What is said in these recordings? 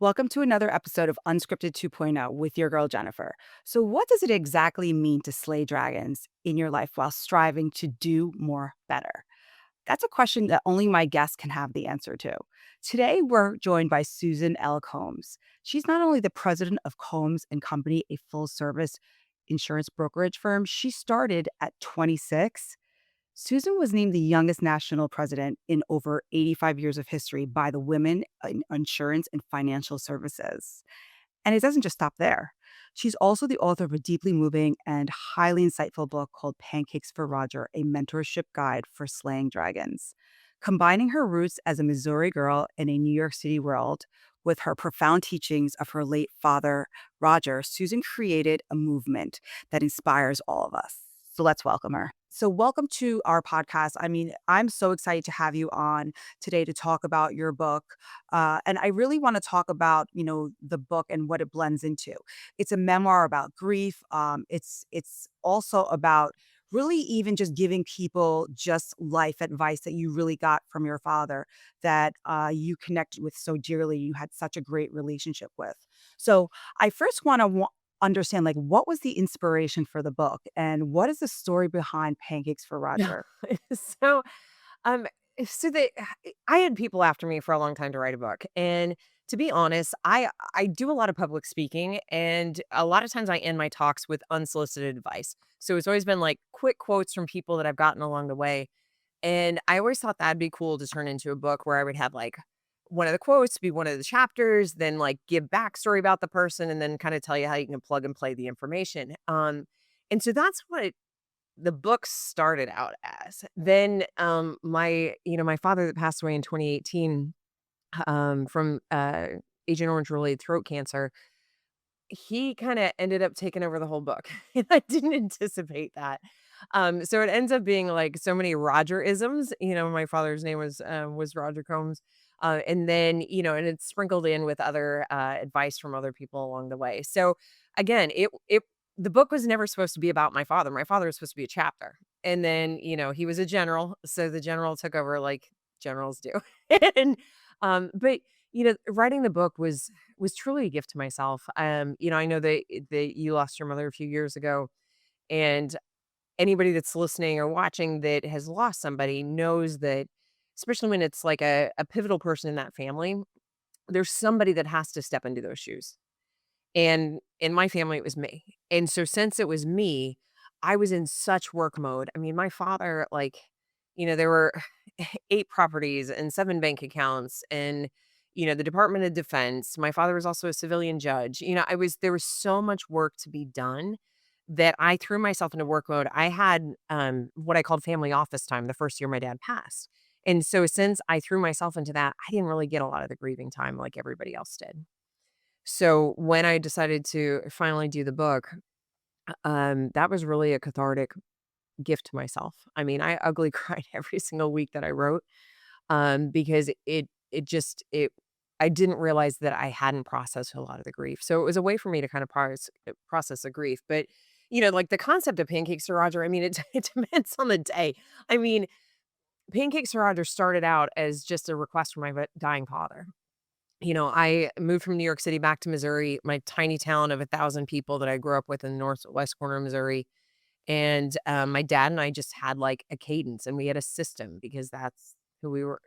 Welcome to another episode of Unscripted 2.0 with your girl Jennifer. So, what does it exactly mean to slay dragons in your life while striving to do more better? That's a question that only my guests can have the answer to. Today, we're joined by Susan L. Combs. She's not only the president of Combs and Company, a full service insurance brokerage firm. She started at 26. Susan was named the youngest national president in over 85 years of history by the Women in Insurance and Financial Services. And it doesn't just stop there. She's also the author of a deeply moving and highly insightful book called Pancakes for Roger, a mentorship guide for slaying dragons. Combining her roots as a Missouri girl in a New York City world with her profound teachings of her late father, Roger, Susan created a movement that inspires all of us. So let's welcome her. So, welcome to our podcast. I mean, I'm so excited to have you on today to talk about your book. And I really want to talk about, the book and what it blends into. It's a memoir about grief. It's also about really even just giving people just life advice that you really got from your father that you connected with so dearly. You had such a great relationship with. So I first want to understand, like, what was the inspiration for the book and what is the story behind Pancakes for Yeah. Roger? So, um, so they I had people after me for a long time to write a book, and to be honest, I do a lot of public speaking, and a lot of times I end my talks with unsolicited advice. So it's always been like quick quotes from people that I've gotten along the way, and I always thought that'd be cool to turn into a book where I would have like one of the quotes be one of the chapters, then like give backstory about the person, and then kind of tell you how you can plug and play the information. And so that's what the book started out as. Then, my father that passed away in 2018, from, Agent Orange related throat cancer, he kinda ended up taking over the whole book, and I didn't anticipate that. So it ends up being, like, so many Roger-isms. My father's name was Roger Combs, and then, and it's sprinkled in with other, advice from other people along the way. So, again, the book was never supposed to be about my father. My father was supposed to be a chapter, and then, he was a general, so the general took over like generals do. And, but, writing the book was truly a gift to myself. I know that you lost your mother a few years ago, and anybody that's listening or watching that has lost somebody knows that, especially when it's like a pivotal person in that family, there's somebody that has to step into those shoes. And in my family, it was me. And so since it was me, I was in such work mode. I mean, my father, like, there were 8 properties and 7 bank accounts and, the Department of Defense. My father was also a civilian judge. There was so much work to be done that I threw myself into work mode. I had what I called family office time the first year my dad passed. And so since I threw myself into that, I didn't really get a lot of the grieving time like everybody else did. So when I decided to finally do the book, that was really a cathartic gift to myself. I mean, I ugly cried every single week that I wrote, because it just it I didn't realize that I hadn't processed a lot of the grief. So it was a way for me to kind of process the grief. But like the concept of pancakes to Roger, I mean, it it depends on the day. I mean, pancakes to Roger started out as just a request from my dying father. I moved from New York City back to Missouri, my tiny town of 1,000 people that I grew up with in the northwest corner of Missouri. And my dad and I just had like a cadence and we had a system because that's who we were,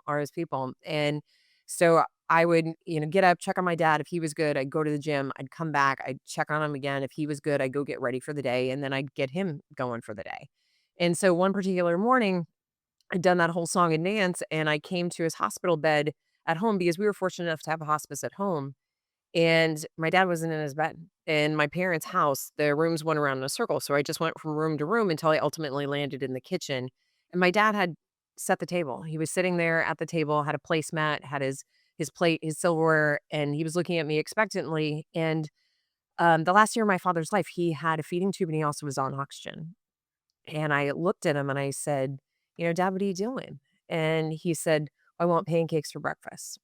are as people. And so I would, get up, check on my dad. If he was good, I'd go to the gym. I'd come back. I'd check on him again. If he was good, I'd go get ready for the day. And then I'd get him going for the day. And so one particular morning, I'd done that whole song and dance, and I came to his hospital bed at home because we were fortunate enough to have a hospice at home, and my dad wasn't in his bed. In my parents' house, the rooms went around in a circle, so I just went from room to room until I ultimately landed in the kitchen, and my dad had set the table. He was sitting there at the table, had a placemat, had his plate, his silverware, and he was looking at me expectantly, and, the last year of my father's life, he had a feeding tube, and he also was on oxygen. And I looked at him and I said, "Dad, what are you doing?" And he said, "I want pancakes for breakfast."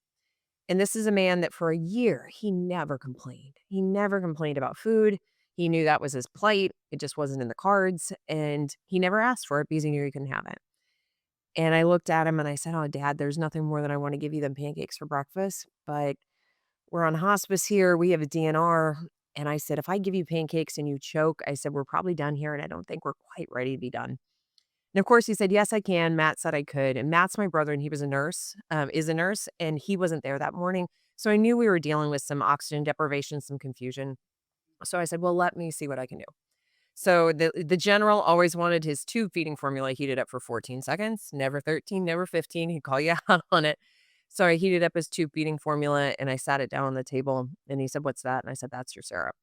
And this is a man that for a year, he never complained. He never complained about food. He knew that was his plight. It just wasn't in the cards. And he never asked for it because he knew he couldn't have it. And I looked at him and I said, "Oh, Dad, there's nothing more that I want to give you than pancakes for breakfast. But we're on hospice here. We have a DNR. And I said, if I give you pancakes and you choke, I said, we're probably done here. And I don't think we're quite ready to be done. And of course, he said, yes, I can. Matt said I could. And Matt's my brother, and he was a nurse, is a nurse, and he wasn't there that morning. So I knew we were dealing with some oxygen deprivation, some confusion. So I said, well, let me see what I can do. So the general always wanted his tube feeding formula heated up for 14 seconds, never 13, never 15. He'd call you out on it. So I heated up his tube feeding formula and I sat it down on the table and he said, what's that? And I said, that's your syrup.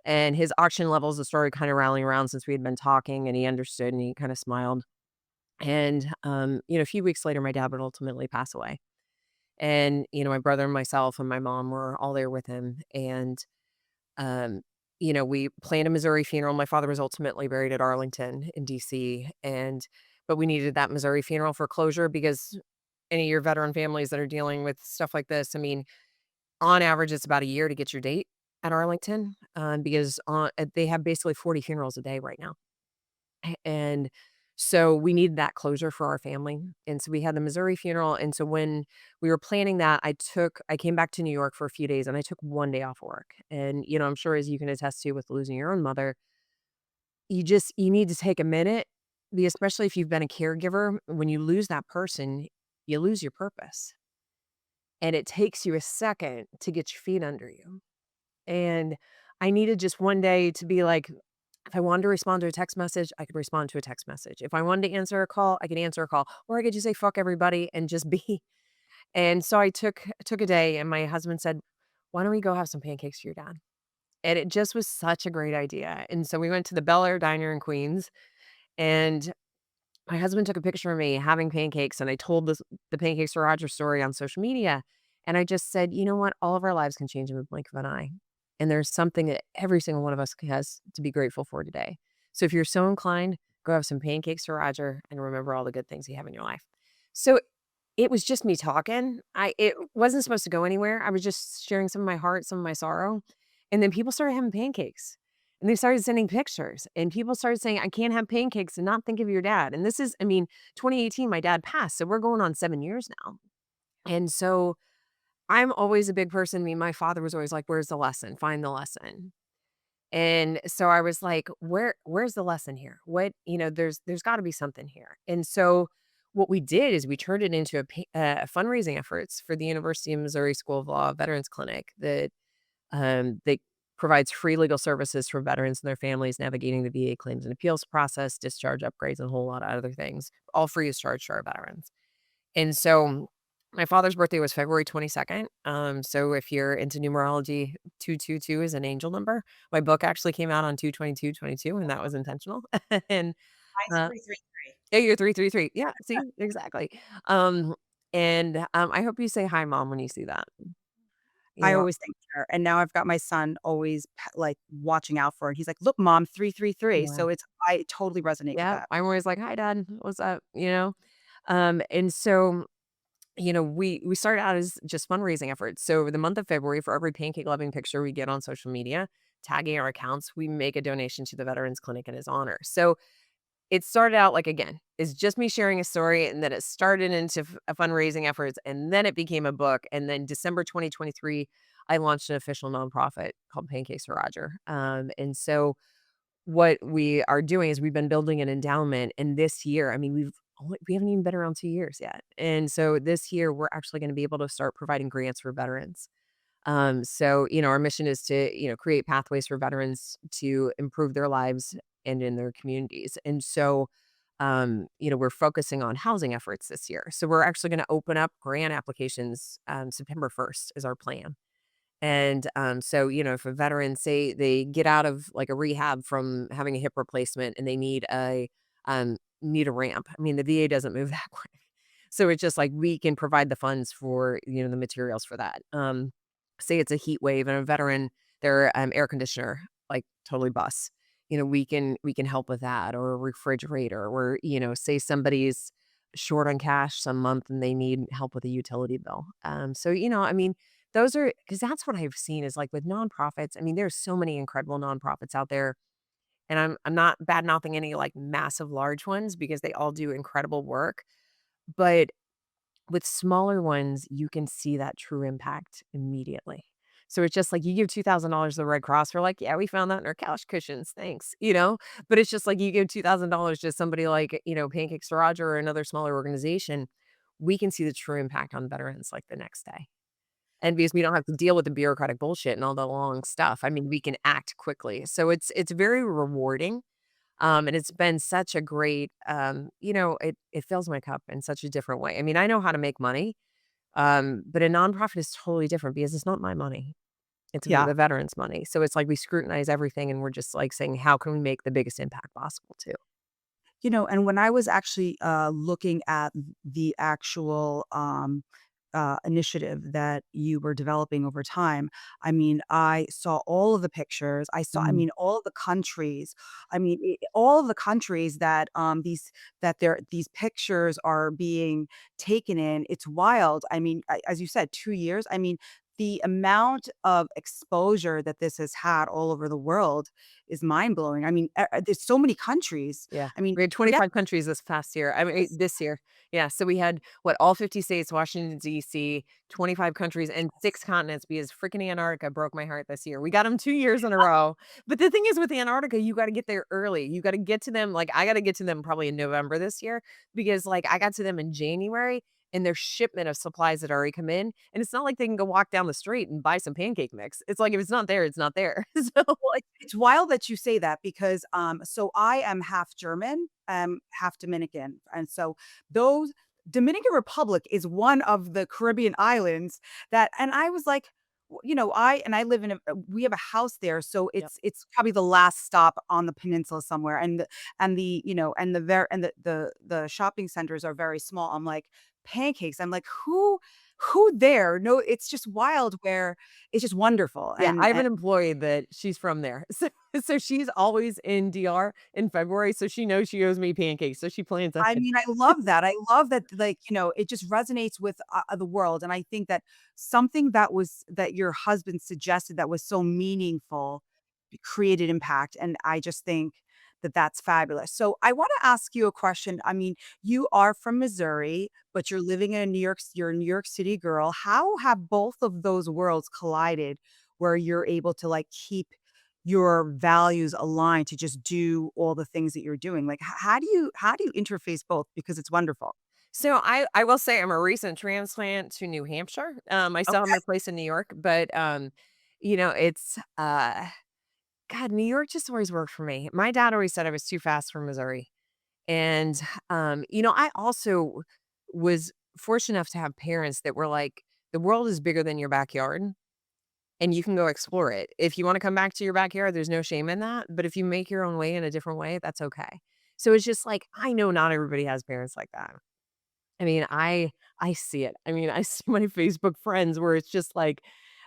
And his oxygen levels started kind of rallying around since we had been talking and he understood and he kind of smiled. And, a few weeks later, my dad would ultimately pass away. And, my brother and myself and my mom were all there with him. And, um, we planned a Missouri funeral. My father was ultimately buried at Arlington in DC. But we needed that Missouri funeral for closure because any of your veteran families that are dealing with stuff like this, I mean, on average, it's about a year to get your date at Arlington because they have basically 40 funerals a day right now. And so we needed that closure for our family. And so we had the Missouri funeral. And so when we were planning that, I came back to New York for a few days and I took one day off work. And, I'm sure as you can attest to with losing your own mother, you need to take a minute, especially if you've been a caregiver. When you lose that person, you lose your purpose. And it takes you a second to get your feet under you. And I needed just one day to be like, if I wanted to respond to a text message, I could respond to a text message. If I wanted to answer a call, I could answer a call, or I could just say fuck everybody and just be. And so I took a day, and my husband said, "Why don't we go have some pancakes for your dad?" And it just was such a great idea. And so we went to the Bel Air Diner in Queens, and my husband took a picture of me having pancakes, and I told the Pancakes for Roger story on social media, and I just said, "You know what? All of our lives can change in the blink of an eye, and there's something that every single one of us has to be grateful for today. So if you're so inclined, go have some pancakes for Roger and remember all the good things you have in your life." So it was just me talking. It wasn't supposed to go anywhere. I was just sharing some of my heart, some of my sorrow, and then people started having pancakes. And they started sending pictures, and people started saying, "I can't have pancakes and not think of your dad." And this is, I mean, 2018, my dad passed, so we're going on 7 years now. And so I'm always a big person. I mean, my father was always like, "Where's the lesson? Find the lesson." And so I was like, where's the lesson here? There's got to be something here. And so what we did is we turned it into fundraising efforts for the University of Missouri School of Law Veterans Clinic that provides free legal services for veterans and their families navigating the VA claims and appeals process, discharge upgrades, and a whole lot of other things, all free of charge to our veterans. And so my father's birthday was February 22nd. So if you're into numerology, 222 is an angel number. My book actually came out on 2/22/22, and that was intentional. And Mine's uh, 333. yeah, you're 333. Yeah, see, exactly. Um, and I hope you say hi, mom, when you see that. You I know, always think her, and now I've got my son always like watching out for it. He's like, "Look, mom, 333." yeah, So I totally resonate with yeah. that. I'm always like, hi, dad. What's up? And so we started out as just fundraising efforts. So the month of February, for every pancake loving picture we get on social media, tagging our accounts, we make a donation to the Veterans Clinic in his honor. So it started out like again, it's just me sharing a story, and then it started into a fundraising efforts, and then it became a book. And then December 2023, I launched an official nonprofit called Pancakes for Roger. And so what we are doing is we've been building an endowment, and this year, I mean, we haven't even been around 2 years yet, and so this year, we're actually gonna be able to start providing grants for veterans. Our mission is to, create pathways for veterans to improve their lives and in their communities, and so, we're focusing on housing efforts this year, so we're actually gonna open up grant applications, September 1st is our plan. And, if a veteran, say they get out of like a rehab from having a hip replacement and they need a ramp. I mean, the VA doesn't move that quick. So it's just like we can provide the funds for, the materials for that. Say it's a heat wave and a veteran, their air conditioner like totally busts. We can help with that, or a refrigerator, or say somebody's short on cash some month and they need help with a utility bill. I mean, those are because that's what I've seen is like with nonprofits. I mean, there's so many incredible nonprofits out there, and I'm not bad mouthing any like massive large ones because they all do incredible work. But With smaller ones, you can see that true impact immediately. So it's just like you give $2,000 to the Red Cross, we're like, "Yeah, we found that in our couch cushions, thanks," you know? But it's just like you give $2,000 to somebody like, Pancakes to Roger or another smaller organization, we can see the true impact on veterans, like, the next day. And because we don't have to deal with the bureaucratic bullshit and all the long stuff, I mean, we can act quickly. So it's very rewarding, and it's been such a great, it fills my cup in such a different way. I mean, I know how to make money, but a nonprofit is totally different because it's not my money. It's Yeah. the veterans' money. So it's like we scrutinize everything and we're just like saying, how can we make the biggest impact possible too? And when I was actually looking at the actual initiative that you were developing over time, I mean, I saw all of the pictures. I Mhm. mean, all of the countries. I mean, all of the countries that these pictures are being taken in. It's wild. I mean, as you said, 2 years. I mean, the amount of exposure that this has had all over the world is mind blowing. I mean, there's so many countries. Yeah. I mean, We had forget 25 countries this past year. I mean, this. this year. Yeah. So we had what, all 50 states, Washington, D.C., 25 countries, and six continents because freaking Antarctica broke my heart this year. We got them 2 years in a row. But the thing is with Antarctica, you got to get there early. You got to get to them. Like, I got to get to them probably in November this year because, like, I got to them in January and their shipment of supplies had already come in. And it's not like they can go walk down the street and buy some pancake mix. It's like if it's not there, it's not there. So, Well, it's wild that you say that because, so I am half German, half Dominican, and so those Dominican Republic is one of the Caribbean islands that and I was like, I live in we have a house there, so yep. it's probably the last stop on the peninsula somewhere, and the shopping centers are very small. I'm like, "Pancakes." I'm like, "Who there?" No, it's just wild where it's just wonderful, Yeah, I have and an employee that she's from there. So she's always in DR in February, so she knows she owes me pancakes, so she plans I ahead. mean, I love that. I love that, like, it just resonates with, the world, and I think that something that your husband suggested that was so meaningful created impact, and I just think that that's fabulous. So, I wanna ask you a question. I mean, you are from Missouri, but you're living in you're a New York City girl. How have both of those worlds collided where you're able to, like, keep your values aligned to just do all the things that you're doing? Like, how do you interface both? Because it's wonderful. So I will say I'm a recent transplant to New Hampshire. I still have Okay. my place in New York, but, it's, God, New York just always worked for me. My dad always said I was too fast for Missouri, and, I also was fortunate enough to have parents that were like, "The world is bigger than your backyard." And you can go explore it. If you wanna come back to your backyard, there's no shame in that, but if you make your own way in a different way, that's okay. So it's just like, I know not everybody has parents like that. I mean, I see it. I mean, I see my Facebook friends where it's just like,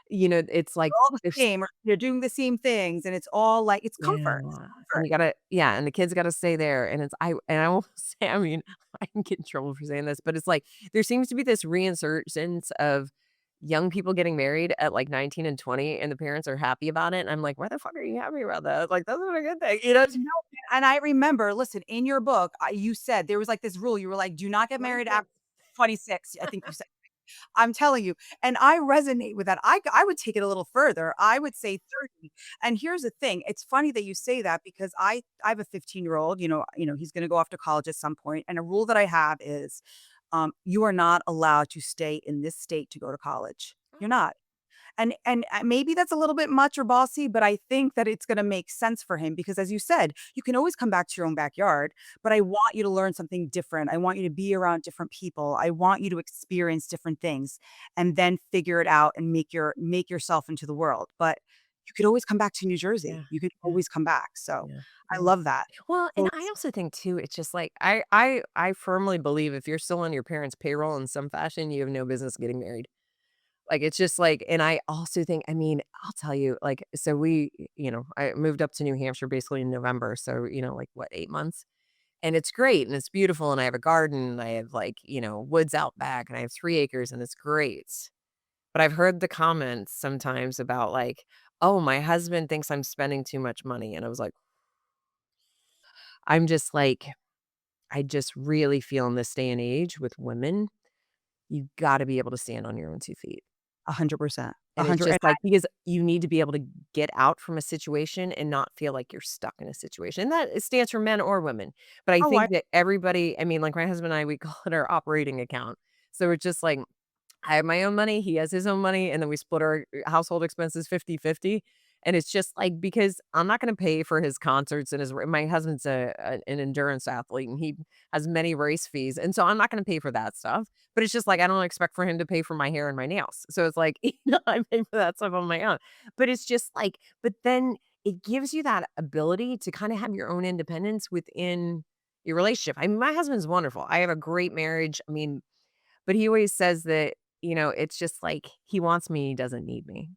it's like All the there's same, or you're doing the same things, and it's all like it's yeah, comfort. It's and comfort. you gotta yeah, and the kids gotta stay there, and I will say, I mean, I can get in trouble for saying this, but it's like, there seems to be this reinsurgence of young people getting married at, like, 19 and 20, and the parents are happy about it, and I'm like, "Why the fuck are you happy about that?" Like, that's not a good thing, you know? No, and I remember, listen, in your book, you said there was, like, this rule. You were like, "Do not get married 26. after 26," I think you said. I'm telling you, and I resonate with that. I would take it a little further. I would say 30, and here's the thing, it's funny that you say that because I have a 15-year-old, he's gonna go off to college at some point, and a rule that I have is, you are not allowed to stay in this state to go to college. You're not. And maybe that's a little bit much or bossy, but I think that it's gonna make sense for him because as you said, you can always come back to your own backyard, but I want you to learn something different. I want you to be around different people. I want you to experience different things and then figure it out and make yourself into the world. But you could always come back to New Yeah, Jersey. You could yeah, always come back. So yeah, I yeah. love that. Well, and Well, I also think too, it's just like I firmly believe if you're still on your parents' payroll in some fashion, you have no business getting married. Like, it's just like and I also think I mean, I'll tell you, like, so I moved up to New Hampshire basically in November, so, like, what, 8 months? And it's great, and it's beautiful, and I have a garden, and I have, like, woods out back, and I have 3 acres, and it's great. But I've heard the comments sometimes about, like, "Oh, my husband thinks I'm spending too much money," and I was like I'm just like I just really feel in this day and age with women you gotta be able to stand on your own 2 feet. 100%. And it's 100 just and I like because you need to be able to get out from a situation and not feel like you're stuck in a situation. And that it stands for men or women. But I oh, I think that everybody I mean, like, my husband and I, we call it our operating account. So it's just like I have my own money, he has his own money, and then we split our household expenses 50-50. And it's just like because I'm not gonna pay for his concerts and his my husband's an endurance athlete, and he has many race fees, and so I'm not gonna pay for that stuff. But it's just like I don't expect for him to pay for my hair and my nails. So it's like, I pay for that stuff on my own. But it's just like but then it gives you that ability to kinda have your own independence within your relationship. I mean, my husband's wonderful. I have a great marriage. I mean, but he always says that, it's just like he wants me, he doesn't need me.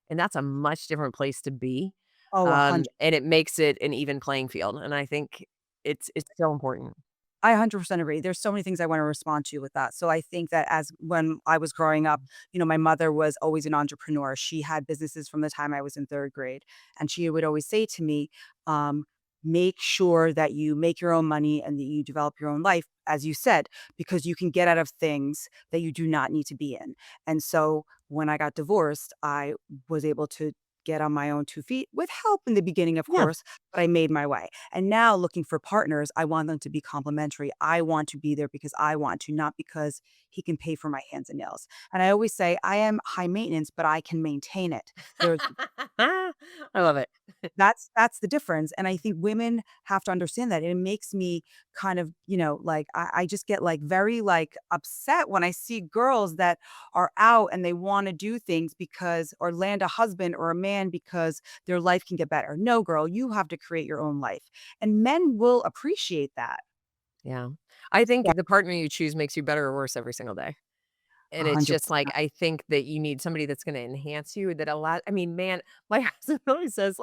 And that's a much different place to be. oh, 100 And it makes it an even playing field. And I think it's so important. I 100% agree. There's so many things I wanna respond to with that. So I think that as when I was growing up, my mother was always an entrepreneur. She had businesses from the time I was in 3rd grade, and she would always say to me, "Make sure that you make your own money and that you develop your own life," as you said, because you can get out of things that you do not need to be in. And so when I got divorced, I was able to get on my own 2 feet with help in the beginning, of Yeah. course, but I made my way. And now looking for partners, I want them to be complementary. I want to be there because I want to, not because he can pay for my hands and nails. And I always say, I am high maintenance, but I can maintain it. There's I love it. that's the difference, and I think women have to understand that, and it makes me kind of, like, I just get, like, very, like, upset when I see girls that are out and they wanna do things because or land a husband or a man because their life can get better. No, girl, you have to create your own life, and men will appreciate that. Yeah. I think Yeah. the partner you choose makes you better or worse every single day. And it's just like, 100%. I think that you need somebody that's gonna enhance you that I mean, man, my husband always says,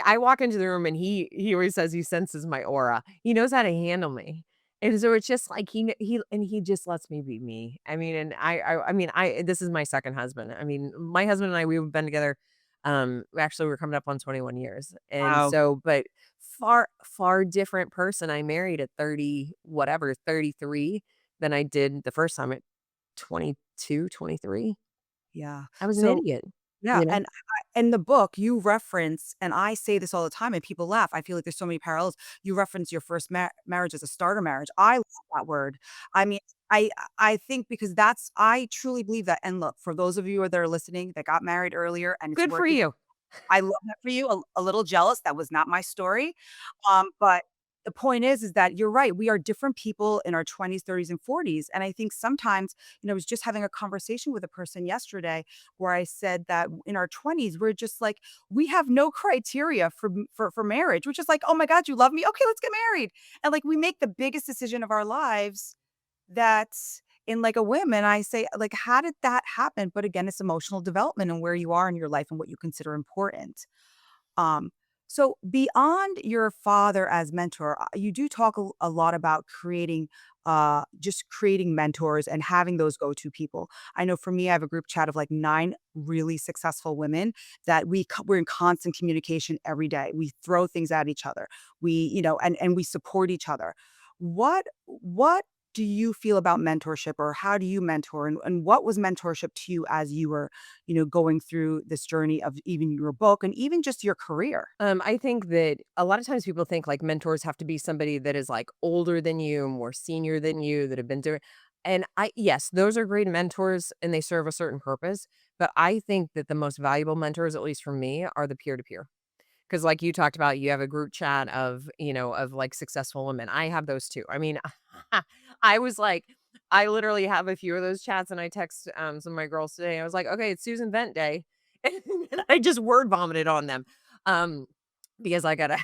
I walk into the room and he always says he senses my aura. He knows how to handle me. And so it's just like he just lets me be me. I mean, and I mean, I this is my second husband. I mean, my husband and I, we've been together, actually we're coming up on 21 years. And Wow. so, but far different person I married at 30, whatever, 33 than I did the first time. 22, 23. Yeah. I was an So idiot, yeah, you know? and in the book, you reference and I say this all the time and people laugh, I feel like there's so many parallels. You reference your first marriage as a starter marriage. I love that word. I mean, I think because I truly believe that, and look, for those of you that are listening that got married earlier and it's Good for working, you. I love that for you, a little jealous, that was not my story, but the point is that you're right, we are different people in our 20s, 30s, and 40s, and I think sometimes, I was just having a conversation with a person yesterday where I said that in our 20s, we're just like, we have no criteria for marriage, which is like, "Oh my god, you love me? Okay, let's get married." And, like, we make the biggest decision of our lives that's in, like, a whim, and I say, like, "How did that happen?" But again, it's emotional development and where you are in your life and what you consider important. Um, so beyond your father as mentor, you do talk a lot about just creating mentors and having those go-to people. I know for me, I have a group chat of like 9 really successful women that we're in constant communication every day. We throw things at each other. And we support each other. What do you feel about mentorship, or how do you mentor, and what was mentorship to you as you were going through this journey of even your book and even just your career? I think that a lot of times people think like mentors have to be somebody that is like older than you, more senior than you, that have been doing and yes, those are great mentors and they serve a certain purpose, but I think that the most valuable mentors, at least for me, are the peer to peer. 'Cause like you talked about, you have a group chat of, of, like, successful women. I have those too. I mean, I was like I literally have a few of those chats, and I text, some of my girls today. I was like, "Okay, it's Susan Vent day." And I just word vomited on them, um, because I got a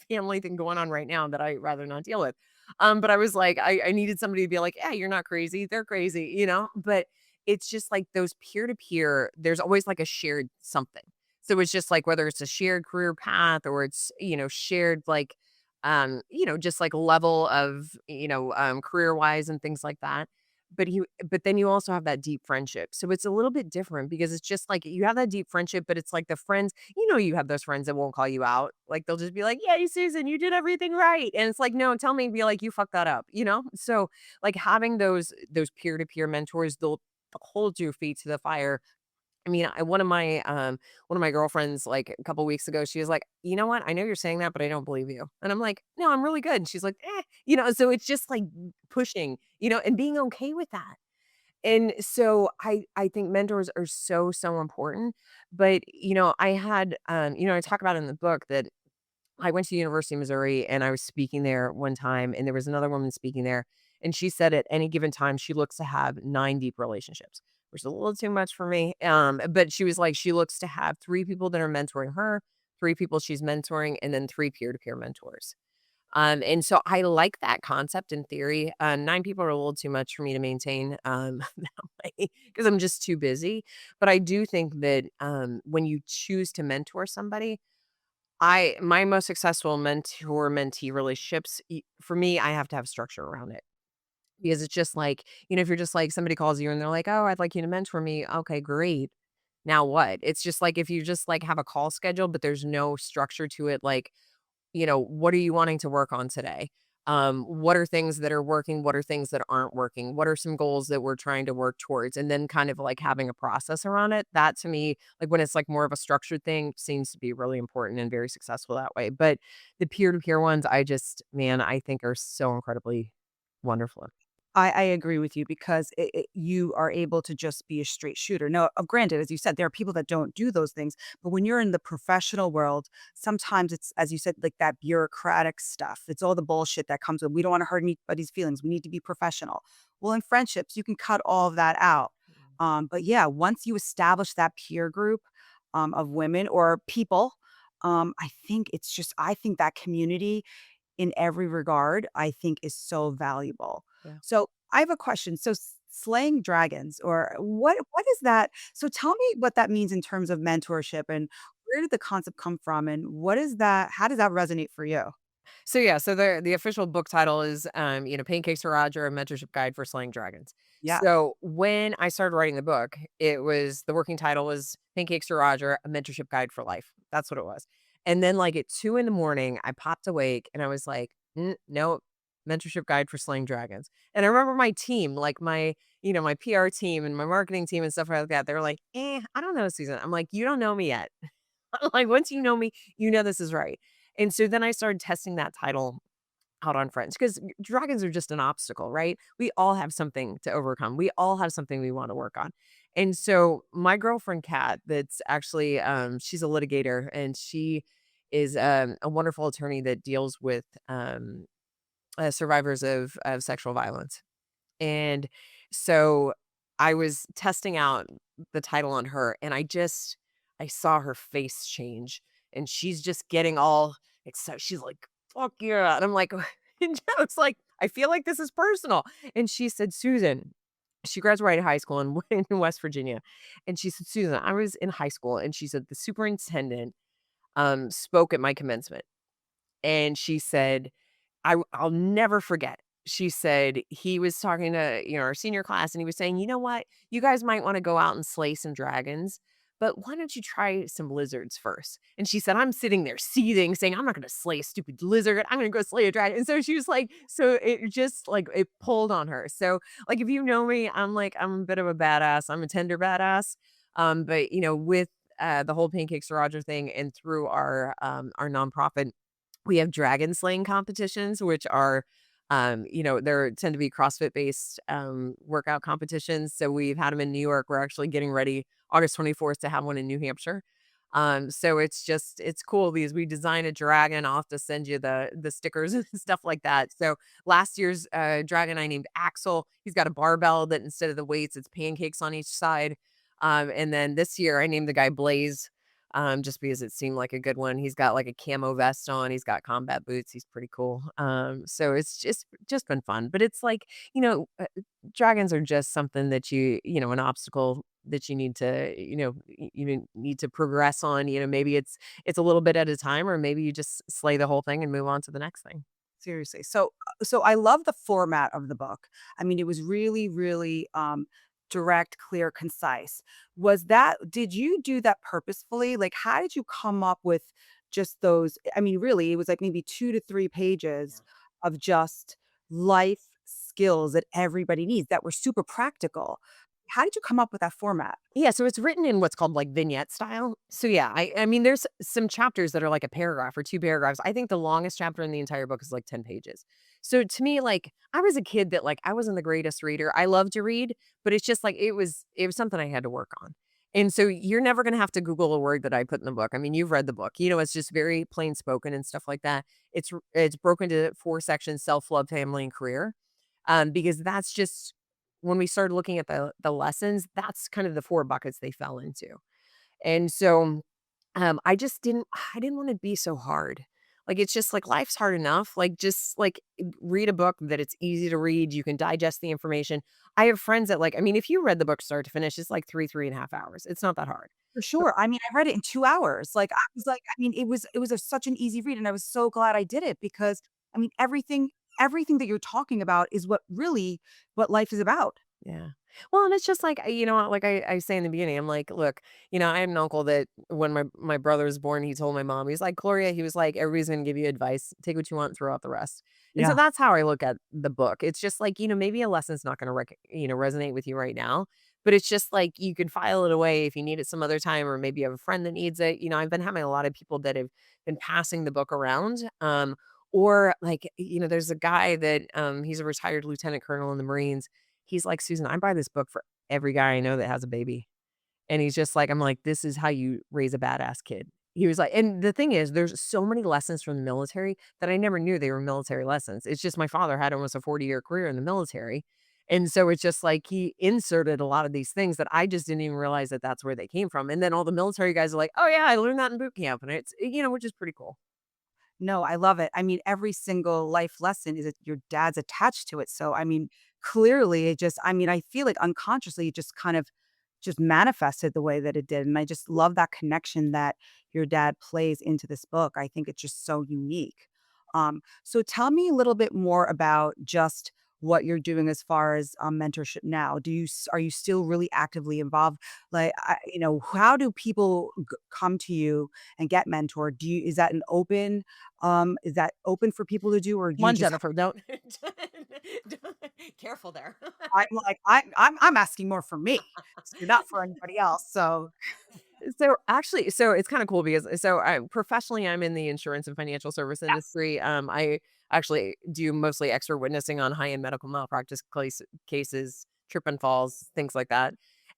family thing going on right now that I'd rather not deal with. But I was like, I needed somebody to be like, "Yeah, you're not crazy. They're crazy," you know? But it's just like those peer to peer, there's always, like, a shared something. So it's just like whether it's a shared career path or it's, shared like, just like level of, career wise and things like that. but then you also have that deep friendship. So it's a little bit different because it's just like you have that deep friendship, but it's like the friends, you have those friends that won't call you out. Like they'll just be like, "Yeah, Susan, you did everything right." And it's like, "No, tell me, be like, you fucked that up." So like having those peer-to-peer mentors, they'll hold your feet to the fire. I mean, one of my girlfriends, like, a couple weeks ago, she was like, "You know what? I know you're saying that, but I don't believe you." And I'm like, "No, I'm really good." And she's like, so it's just, like, pushing, and being okay with that. And so I think mentors are so, so important. But, I talk about in the book that I went to the University of Missouri and I was speaking there one time, and there was another woman speaking there, and she said at any given time she looks to have 9 deep relationships, which is a little too much for me. But she was like, she looks to have 3 people that are mentoring her, 3 people she's mentoring, and then 3 peer-to-peer mentors. And so I like that concept in theory. 9 people are a little too much for me to maintain that way because I'm just too busy. But I do think that when you choose to mentor somebody, I my most successful mentor-mentee relationships, for me, I have to have structure around it because it's just like, if you're just like somebody calls you and they're like, "Oh, I'd like you to mentor me." Okay, great. Now what? It's just like if you just like have a call schedule, but there's no structure to it, like, what are you wanting to work on today? What are things that are working? What are things that aren't working? What are some goals that we're trying to work towards? And then kind of like having a process around it. That to me, like when it's like more of a structured thing, seems to be really important and very successful that way. But the peer to peer ones, man, I think are so incredibly wonderful. I agree with you because you are able to just be a straight shooter. Now, granted, as you said, there are people that don't do those things, but when you're in the professional world, sometimes it's, as you said, like that bureaucratic stuff. It's all the bullshit that comes with. We don't want to hurt anybody's feelings. We need to be professional. Well, in friendships, you can cut all of that out. But yeah, once you establish that peer group of women or people, I think that community in every regard, I think is so valuable. Yeah. So I have a question. So slaying dragons or what is that? So tell me what that means in terms of mentorship and where did the concept come from and what is that? How does that resonate for you? So yeah, so the official book title is Pancakes for Roger, a mentorship guide for slaying dragons. Yeah. So when I started writing the book, the working title was Pancakes for Roger, a mentorship guide for life. That's what it was. And then like at 2 in the morning, I popped awake and I was like, no, mentorship guide for slaying dragons. And I remember my team, like my PR team and my marketing team and stuff like that. They were like, I don't know, Susan. I'm like, you don't know me yet. Like, once you know me, you know this is right. And so then I started testing that title out on friends because dragons are just an obstacle, right? We all have something to overcome. We all have something we want to work on. And so my girlfriend Kat, that's actually she's a litigator and she is a wonderful attorney that deals with survivors of sexual violence. And so I was testing out the title on her and I saw her face change and she's just getting all excited. She's like, "Fuck yeah." And I'm like, and I was like, "I feel like this is personal." And she said, "Susan," she graduated high school in West Virginia. And she said, "Susan, I was in high school." And she said, "The superintendent spoke at my commencement." And she said, I'll never forget. She said he was talking to, our senior class and he was saying, "You know what? You guys might want to go out and slay some dragons, but why don't you try some lizards first?" And she said, I'm sitting there seething, saying, "I'm not going to slay a stupid lizard. I'm going to go slay a dragon." And so she was like, so it just like it pulled on her. So like if you know me, I'm a bit of a badass. I'm a tender badass. But with the whole Pancakes to Roger thing and through our nonprofit, we have dragon slaying competitions, which are, there tend to be CrossFit based workout competitions. So we've had them in New York. We're actually getting ready August 24th to have one in New Hampshire. So it's cool because we design a dragon. I'll have to send you the stickers and stuff like that. So last year's dragon I named Axel. He's got a barbell that instead of the weights, it's pancakes on each side. And then this year I named the guy Blaze just because it seemed like a good one. He's got like a camo vest on. He's got combat boots. He's pretty cool. So it's just been fun. But it's like, dragons are just something that an obstacle that you need to, need to progress on. Maybe it's a little bit at a time, or maybe you just slay the whole thing and move on to the next thing. seriously. So I love the format of the book. I mean, it was really, really direct, clear, concise. Did you do that purposefully? Like, how did you come up with just those? I mean, really, it was like maybe 2 to 3 pages of just life skills that everybody needs that were super practical. How did you come up with that format? Yeah, so it's written in what's called, like, vignette style. So, yeah, I mean, there's some chapters that are like a paragraph or 2 paragraphs. I think the longest chapter in the entire book is, like, 10 pages. So, to me, like, I was a kid that, like, I wasn't the greatest reader. I love to read, but it's just, like, it was something I had to work on. And so you're never gonna have to Google a word that I put in the book. I mean, you've read the book. You know, it's just very plain spoken and stuff like that. It's broken into 4 sections: self-love, family, and career. Because that's just when we started looking at the lessons, that's kind of the 4 buckets they fell into. And so, I just didn't wanna be so hard. Like, it's just like, life's hard enough. Like, just, like, read a book that it's easy to read, you can digest the information. I have friends that, like, I mean, if you read the book start to finish, it's like 3.5 hours. It's not that hard. For But sure. I mean, I read it in 2 hours. Like, I was like, I mean, it was such an easy read, and I was so glad I did it because, I mean, everything that you're talking about is what life is about. yeah. Well, and it's just like, you know, like I say in the beginning, I'm like, look, you know, I had an uncle that when my brother was born, he told my mom, he's like, Gloria, he was like, everybody's gonna give you advice. Take what you want, throw out the rest. And so Yeah. that's how I look at the book. It's just like, you know, maybe a lesson's not gonna resonate with you right now. But it's just like you can file it away if you need it some other time, or maybe you have a friend that needs it. You know, I've been having a lot of people that have been passing the book around. Or like, you know, there's a guy that he's a retired lieutenant colonel in the Marines. He's like, "Susan, I buy this book for every guy I know that has a baby." And he's just like, I'm like, "This is how you raise a badass kid." He was like, and the thing is, there's so many lessons from the military that I never knew they were military lessons. It's just my father had almost a 40-year career in the military. And so it's just like he inserted a lot of these things that I just didn't even realize that that's where they came from. And then all the military guys are like, "Oh yeah, I learned that in boot camp." And it's, you know, which is pretty cool. No, I love it. I mean, every single life lesson is that your dad's attached to it. So, I mean, clearly it just I mean, I feel like unconsciously it just kind of just manifested the way that it did. And I just love that connection that your dad plays into this book. I think it's just so unique. So tell me a little bit more about just what you're doing as far as mentorship now. Are you still really actively involved? Like, how do people come to you and get mentored? Is that is that open for people to do, or do Come you on, just Jennifer, don't, careful there. I'm asking more for me, so not for anybody else, so So, actually it's kinda cool because I professionally, I'm in the insurance and financial service yes. industry. I actually do mostly expert witnessing on high-end medical malpractice cases, trip and falls, things like that.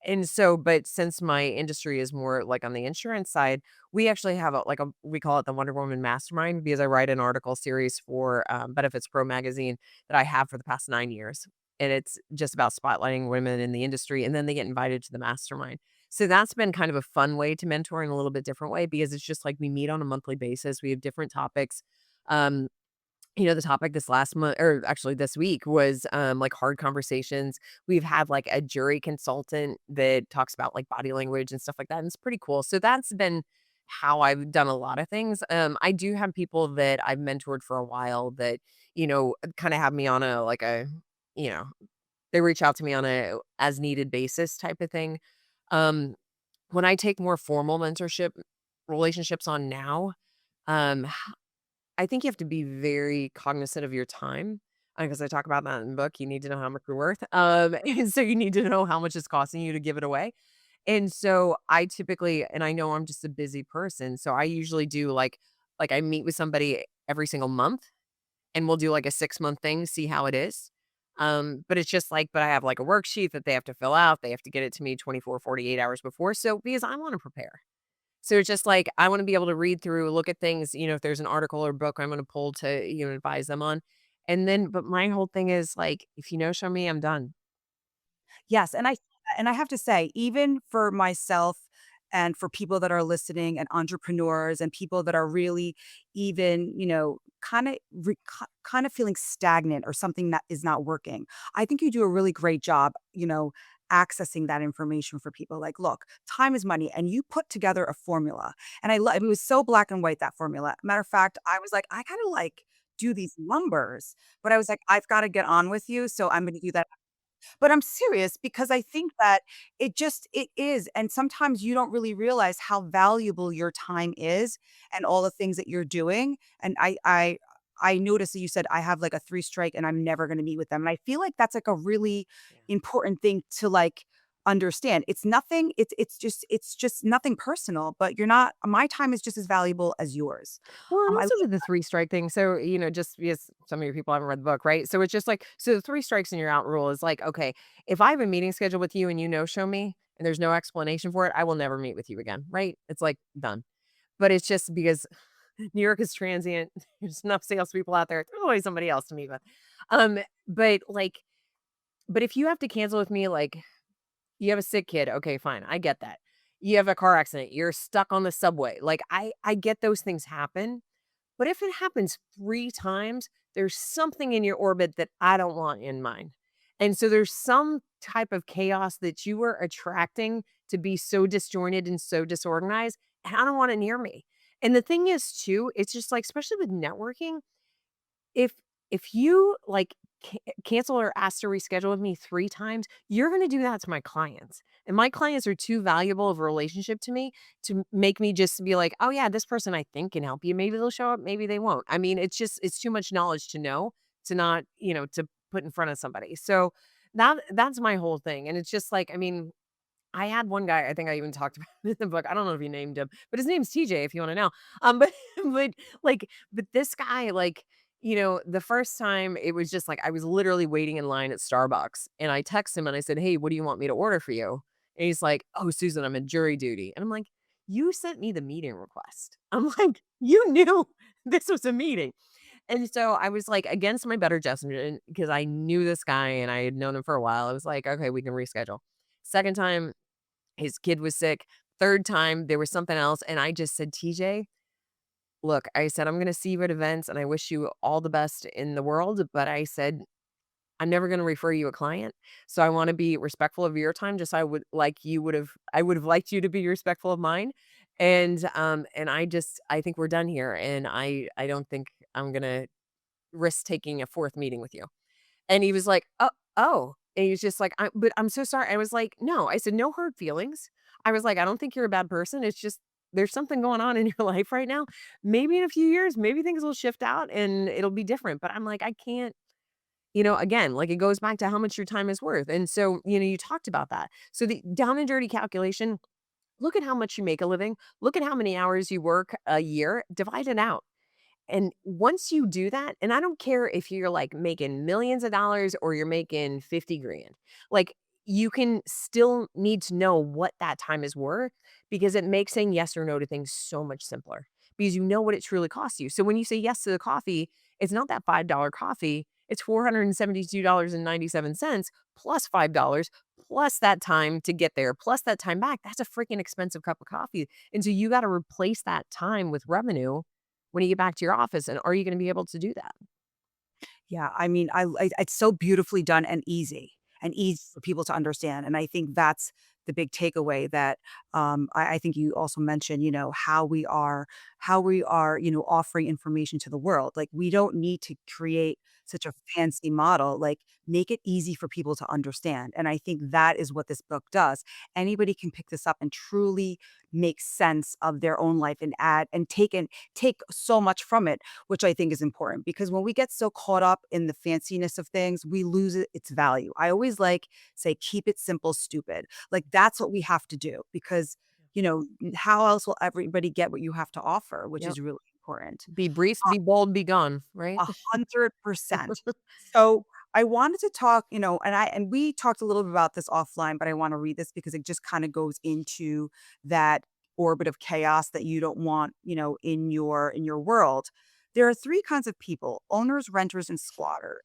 And so but since my industry is more, like, on the insurance side, we actually have we call it the Wonder Woman Mastermind because I write an article series for, Benefits Pro magazine that I have for the past 9 years, and it's just about spotlighting women in the industry, and then they get invited to the mastermind. So that's been kind of a fun way to mentor in a little bit different way because it's just like we meet on a monthly basis. We have different topics. Um, you know, the topic this last month, or actually this week, was like hard conversations. We've had like a jury consultant that talks about like body language and stuff like that. And it's pretty cool. So that's been how I've done a lot of things. I do have people that I've mentored for a while that, you know, kind of have me on you know, they reach out to me on a as needed basis type of thing. Um, when I take more formal mentorship relationships on now, um, I think you have to be very cognizant of your time, because I talk about that in the book. You need to know how much you're worth. And so you need to know how much it's costing you to give it away. And so I typically, and I know I'm just a busy person, so I usually do like I meet with somebody every single month and we'll do like a 6-month thing, see how it is. But it's just like, but I have like a worksheet that they have to fill out. They have to get it to me 24, 48 hours before. So because I want to prepare. So it's just like I want to be able to read through, look at things, you know, if there's an article or book I'm going to pull to, you know, advise them on. And then, but my whole thing is like, if you know, show me, I'm done. Yes, and I have to say, even for myself and for people that are listening and entrepreneurs and people that are really even, kind of feeling stagnant or something that is not working. I think you do a really great job, accessing that information for people. Like, look, time is money, and you put together a formula. And it was so black and white, that formula. Matter of fact, I was like, I kind of like do these numbers, but I was like, "I've gotta get on with you, so I'm gonna do that." But I'm serious because I think that it is, and sometimes you don't really realize how valuable your time is and all the things that you're doing, and I noticed that you said, "I have, like, a 3 strike and I'm never gonna meet with them," and I feel like that's, like, a really Yeah. important thing to, like, understand. It's nothing it's just nothing personal, but you're not my time is just as valuable as yours. Well, and I also with the 3 strike thing, so, just because some of your people haven't read the book, right? So it's just like so the 3 strikes and you're out rule is like, okay, if I have a meeting scheduled with you and you no-show me and there's no explanation for it, I will never meet with you again, right? It's like, done. But it's just because New York is transient. There's enough salespeople out there. There's always somebody else to meet with. Um, but like, but if you have to cancel with me, like you have a sick kid, okay, fine, I get that. You have a car accident, you're stuck on the subway. Like I get those things happen. But if it happens 3 times, there's something in your orbit that I don't want in mine. And so there's some type of chaos that you are attracting to be so disjointed and so disorganized, and I don't want it near me. And the thing is too, it's just like, especially with networking, if if you, like, cancel or ask to reschedule with me 3 times, you're gonna do that to my clients, and my clients are too valuable of a relationship to me to make me just be like, "Oh, yeah, this person I think can help you. Maybe they'll show up, maybe they won't." I mean, it's too much knowledge to know, to not, to put in front of somebody. So, that's my whole thing, and it's just like, I mean, I had one guy, I think I even talked about it in the book. I don't know if you named him, but his name's TJ if you wanna know. But but, but this guy, like, the first time it was just like I was literally waiting in line at Starbucks, and I text him and I said, "Hey, what do you want me to order for you?" And he's like, "Oh, Susan, I'm in jury duty." And I'm like, "You sent me the meeting request." I'm like, "You knew this was a meeting." And so I was like, against my better judgment, because I knew this guy and I had known him for a while, I was like, "Okay, we can reschedule." Second time his kid was sick. Third time, there was something else, and I just said, "TJ, look," I said, "I'm gonna see you at events, and I wish you all the best in the world, but," I said, "I'm never gonna refer you a client, so I wanna be respectful of your time, just I would like you would've I would've liked you to be respectful of mine, and I think we're done here, and I don't think I'm gonna risk taking a 4th meeting with you." And he was like, oh." And he was just like, but I'm so sorry." I was like, "No." I said, "No hurt feelings." I was like, "I don't think you're a bad person. It's just there's something going on in your life right now. Maybe in a few years, maybe things will shift out and it'll be different." But I'm like, I can't, again, like it goes back to how much your time is worth. And so, you talked about that. So the down and dirty calculation, look at how much you make a living, look at how many hours you work a year, divide it out. And once you do that, and I don't care if you're like making millions of dollars or you're making 50 grand, like you can still need to know what that time is worth, because it makes saying yes or no to things so much simpler because you know what it truly costs you. So when you say yes to the coffee, it's not that $5 coffee, it's $472.97 plus $5 plus that time to get there, plus that time back. That's a freaking expensive cup of coffee. And so you got to replace that time with revenue when you get back to your office, and are you gonna be able to do that? Yeah, I mean, it's so beautifully done and easy for people to understand, and I think that's the big takeaway that, I think you also mentioned, how we are, offering information to the world. Like, we don't need to create such a fancy model, like, make it easy for people to understand, and I think that is what this book does. Anybody can pick this up and truly make sense of their own life and add and take so much from it, which I think is important because when we get so caught up in the fanciness of things, we lose its value. I always like say, keep it simple, stupid. Like that's what we have to do because, how else will everybody get what you have to offer, which Yep. is really important. Be brief, be bold, be gone, right? 100%. So I wanted to talk, and we talked a little bit about this offline, but I want to read this because it just kind of goes into that orbit of chaos that you don't want, in your world. There are three kinds of people: owners, renters, and squatters.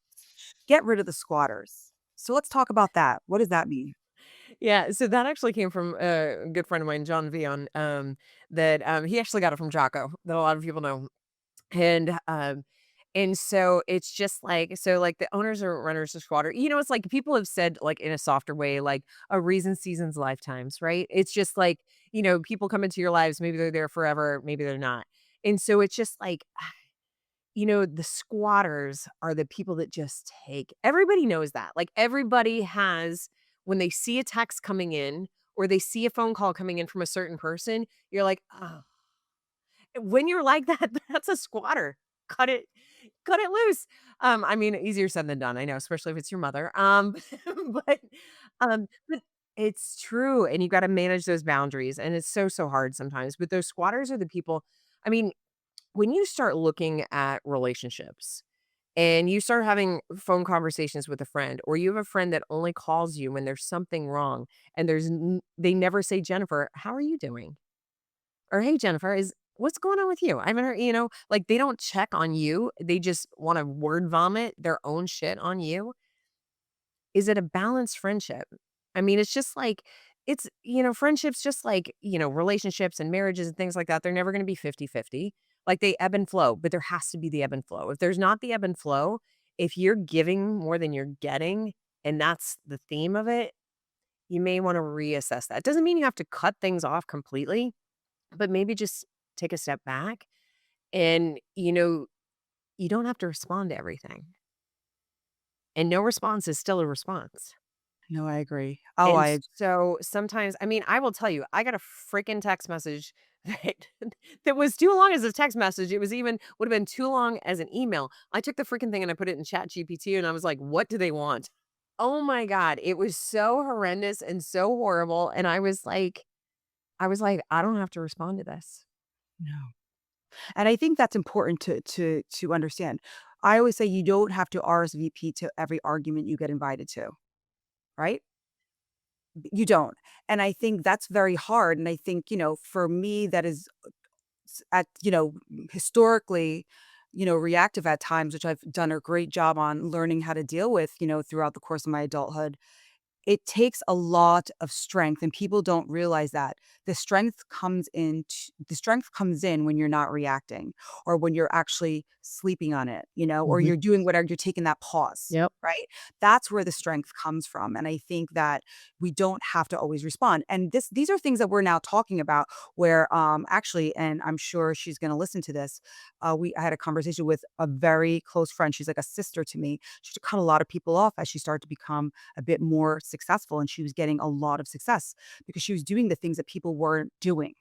Get rid of the squatters. So let's talk about that. What does that mean? Yeah, so that actually came from a good friend of mine, John Vion, that, he actually got it from Jocko, that a lot of people know. And so it's just like so like the owners or renters or squatter, it's like people have said like in a softer way, like a reason seasons lifetimes, right? It's just like, people come into your lives, maybe they're there forever, maybe they're not. And so it's just like the squatters are the people that just take everybody knows that. Like, everybody has when they see a text coming in or they see a phone call coming in from a certain person, you're like, "Oh." When you're like that, that's a squatter. Cut it cut it loose. I mean, easier said than done, I know, especially if it's your mother. But, but it's true, and you gotta manage those boundaries, and it's so, so hard sometimes, but those squatters are the people I mean, when you start looking at relationships and you start having phone conversations with a friend, or you have a friend that only calls you when there's something wrong, and they never say, "Jennifer, how are you doing?" Or, "Hey, Jennifer, is what's going on with you? I haven't heard," like, they don't check on you. They just wanna word vomit their own shit on you. Is it a balanced friendship? I mean, it's just like friendships just like, relationships and marriages and things like that, they're never gonna be 50-50. Like, they ebb and flow, but there has to be the ebb and flow. If there's not the ebb and flow, if you're giving more than you're getting, and that's the theme of it, you may wanna reassess that. Doesn't mean you have to cut things off completely, but maybe just take a step back and, you don't have to respond to everything. And no response is still a response. No, I agree. Oh, And I so sometimes I mean, I will tell you, I got a freaking text message that that was too long as a text message. It was even would have been too long as an email. I took the freaking thing and I put it in Chat GPT and I was like, "What do they want?" Oh my god, it was so horrendous and so horrible, and I was like, "I don't have to respond to this." no. And I think that's important to understand. I always say you don't have to RSVP to every argument you get invited to, right? You don't. And I think that's very hard. And I think, for me, that is historically, reactive at times, which I've done a great job on learning how to deal with, throughout the course of my adulthood. It takes a lot of strength, and people don't realize that. The strength comes in when you're not reacting or when you're actually sleeping on it, or Mhm. you're doing whatever, you're taking that pause, Yep. right? That's where the strength comes from, and I think that we don't have to always respond, and these are things that we're now talking about where, actually, and I'm sure she's gonna listen to this, I had a conversation with a very close friend, she's like a sister to me. She used to cut a lot of people off as she started to become a bit more successful, and she was getting a lot of success because she was doing the things that people weren't doing,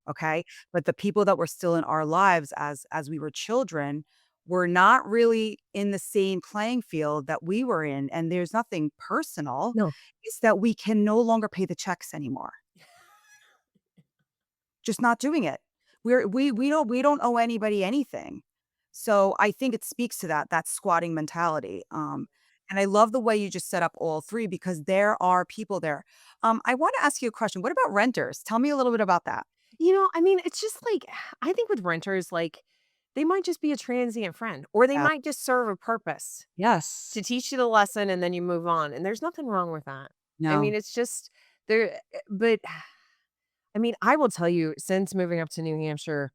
okay? But the people that were still in our lives as we were children were not really in the same playing field that we were in, and there's nothing personal. No. It's that we can no longer pay the checks anymore. Just not doing it. We don't owe anybody anything. So, I think it speaks to that squatting mentality, and I love the way you just set up all 3 because there are people there. I wanna ask you a question. What about renters? Tell me a little bit about that. I mean, it's just like I think with renters, like, they might just be a transient friend, or they Yeah. might just serve a purpose Yes. to teach you the lesson and then you move on, and there's nothing wrong with that. I mean, No. it's just but I mean, I will tell you, since moving up to New Hampshire,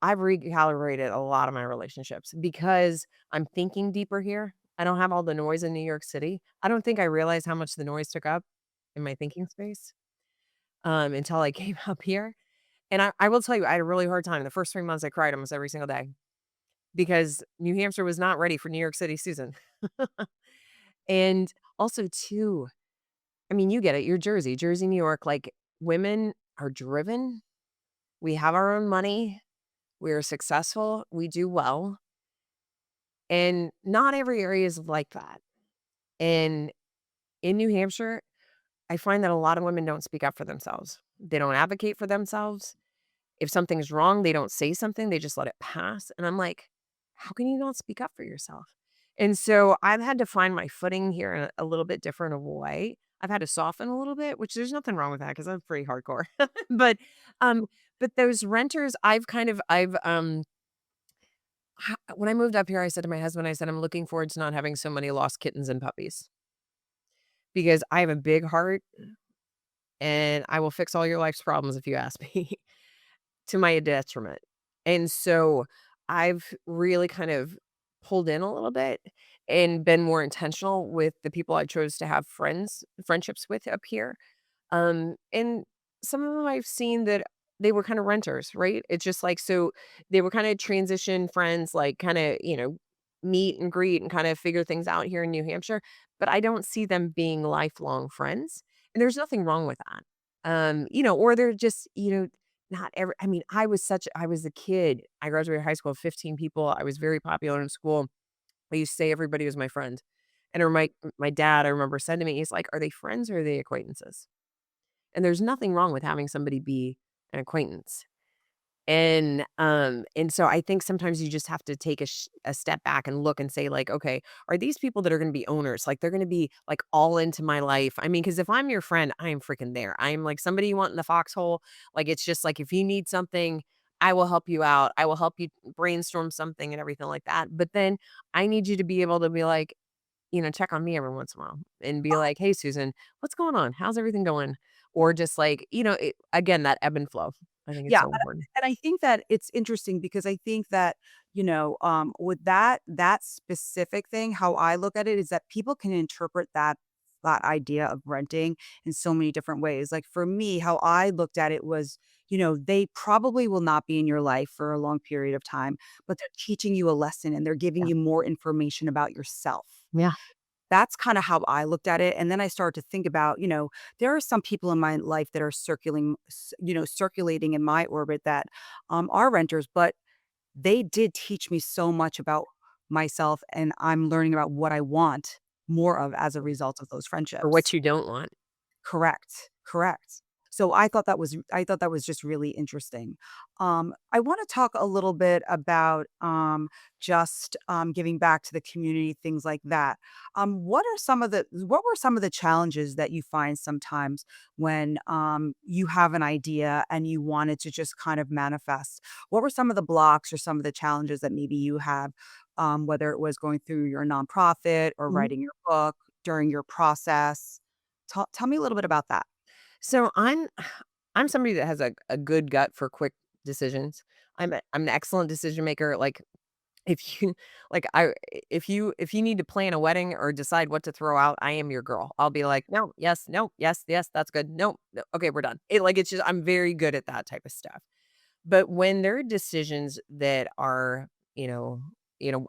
I've recalibrated a lot of my relationships because I'm thinking deeper here. I don't have all the noise in New York City. I don't think I realized how much the noise took up in my thinking space, until I came up here. And I will tell you, I had a really hard time. The first 3 months, I cried almost every single day because New Hampshire was not ready for New York City season. And also, too, I mean, you get it. You're Jersey, New York. Like, women are driven. We have our own money. We're successful. We do well. And not every area is like that. And in New Hampshire, I find that a lot of women don't speak up for themselves. They don't advocate for themselves. If something's wrong, they don't say something, they just let it pass, and I'm like, "How can you not speak up for yourself?" And so I've had to find my footing here in a little bit different of a way. I've had to soften a little bit, which there's nothing wrong with that because 'cause I'm pretty hardcore. But, um, but those renters, when I moved up here, I said to my husband, I said, "I'm looking forward to not having so many lost kittens and puppies because I have a big heart and I will fix all your life's problems if you ask me." To my detriment. And so I've really kind of pulled in a little bit and been more intentional with the people I chose to have friendships with up here. And some of them I've seen that they were kinda renters, right? It's just like so they were kinda transition friends, like, kinda, meet and greet and kinda figure things out here in New Hampshire, but I don't see them being lifelong friends, and there's nothing wrong with that. Or they're just, not every I mean, I was a kid. I graduated high school with 15 people. I was very popular in school. I used to say everybody was my friend. And or my dad, I remember said to me, he's like, "Are they friends or are they acquaintances?" And there's nothing wrong with having somebody be an acquaintance. And so I think sometimes you just have to take a step back and look and say like, "Okay, are these people that are gonna be owners, like, they're gonna be, like, all into my life?" I mean, because if I'm your friend, I am freaking there. I am like somebody you want in the foxhole. Like, it's just like, if you need something, I will help you out. I will help you brainstorm something and everything like that. But then I need you to be able to be like, check on me every once in a while and be like, "Hey, Susan, what's going on? How's everything going?" Or just like, again, that ebb and flow. I think it's Yeah, so important. and I think that it's interesting because I think that, with that specific thing, how I look at it is that people can interpret that idea of renting in so many different ways. Like for me, how I looked at it was, they probably will not be in your life for a long period of time, but they're teaching you a lesson and they're giving Yeah. you more information about yourself. Yeah. That's kinda how I looked at it, and then I started to think about, there are some people in my life that are circulating in my orbit that, are renters, but they did teach me so much about myself, and I'm learning about what I want more of as a result of those Or what friendships. you don't want. Correct, correct. So I thought that was just really interesting. I wanna talk a little bit about, just, giving back to the community, things like that. What were some of the challenges that you find sometimes when, you have an idea and you want it to just kind of manifest? What were some of the blocks or some of the challenges that maybe you have, whether it was going through your nonprofit or Mhm. writing your book, during your process? Tell me a little bit about that. So I'm somebody that has a good gut for quick decisions. I'm an excellent decision maker. Like if you like I if you need to plan a wedding or decide what to throw out, I am your girl. I'll be like, no, yes, no, yes, yes, that's good. No, no, okay, we're done. It's just I'm very good at that type of stuff. But when there are decisions that are, you know,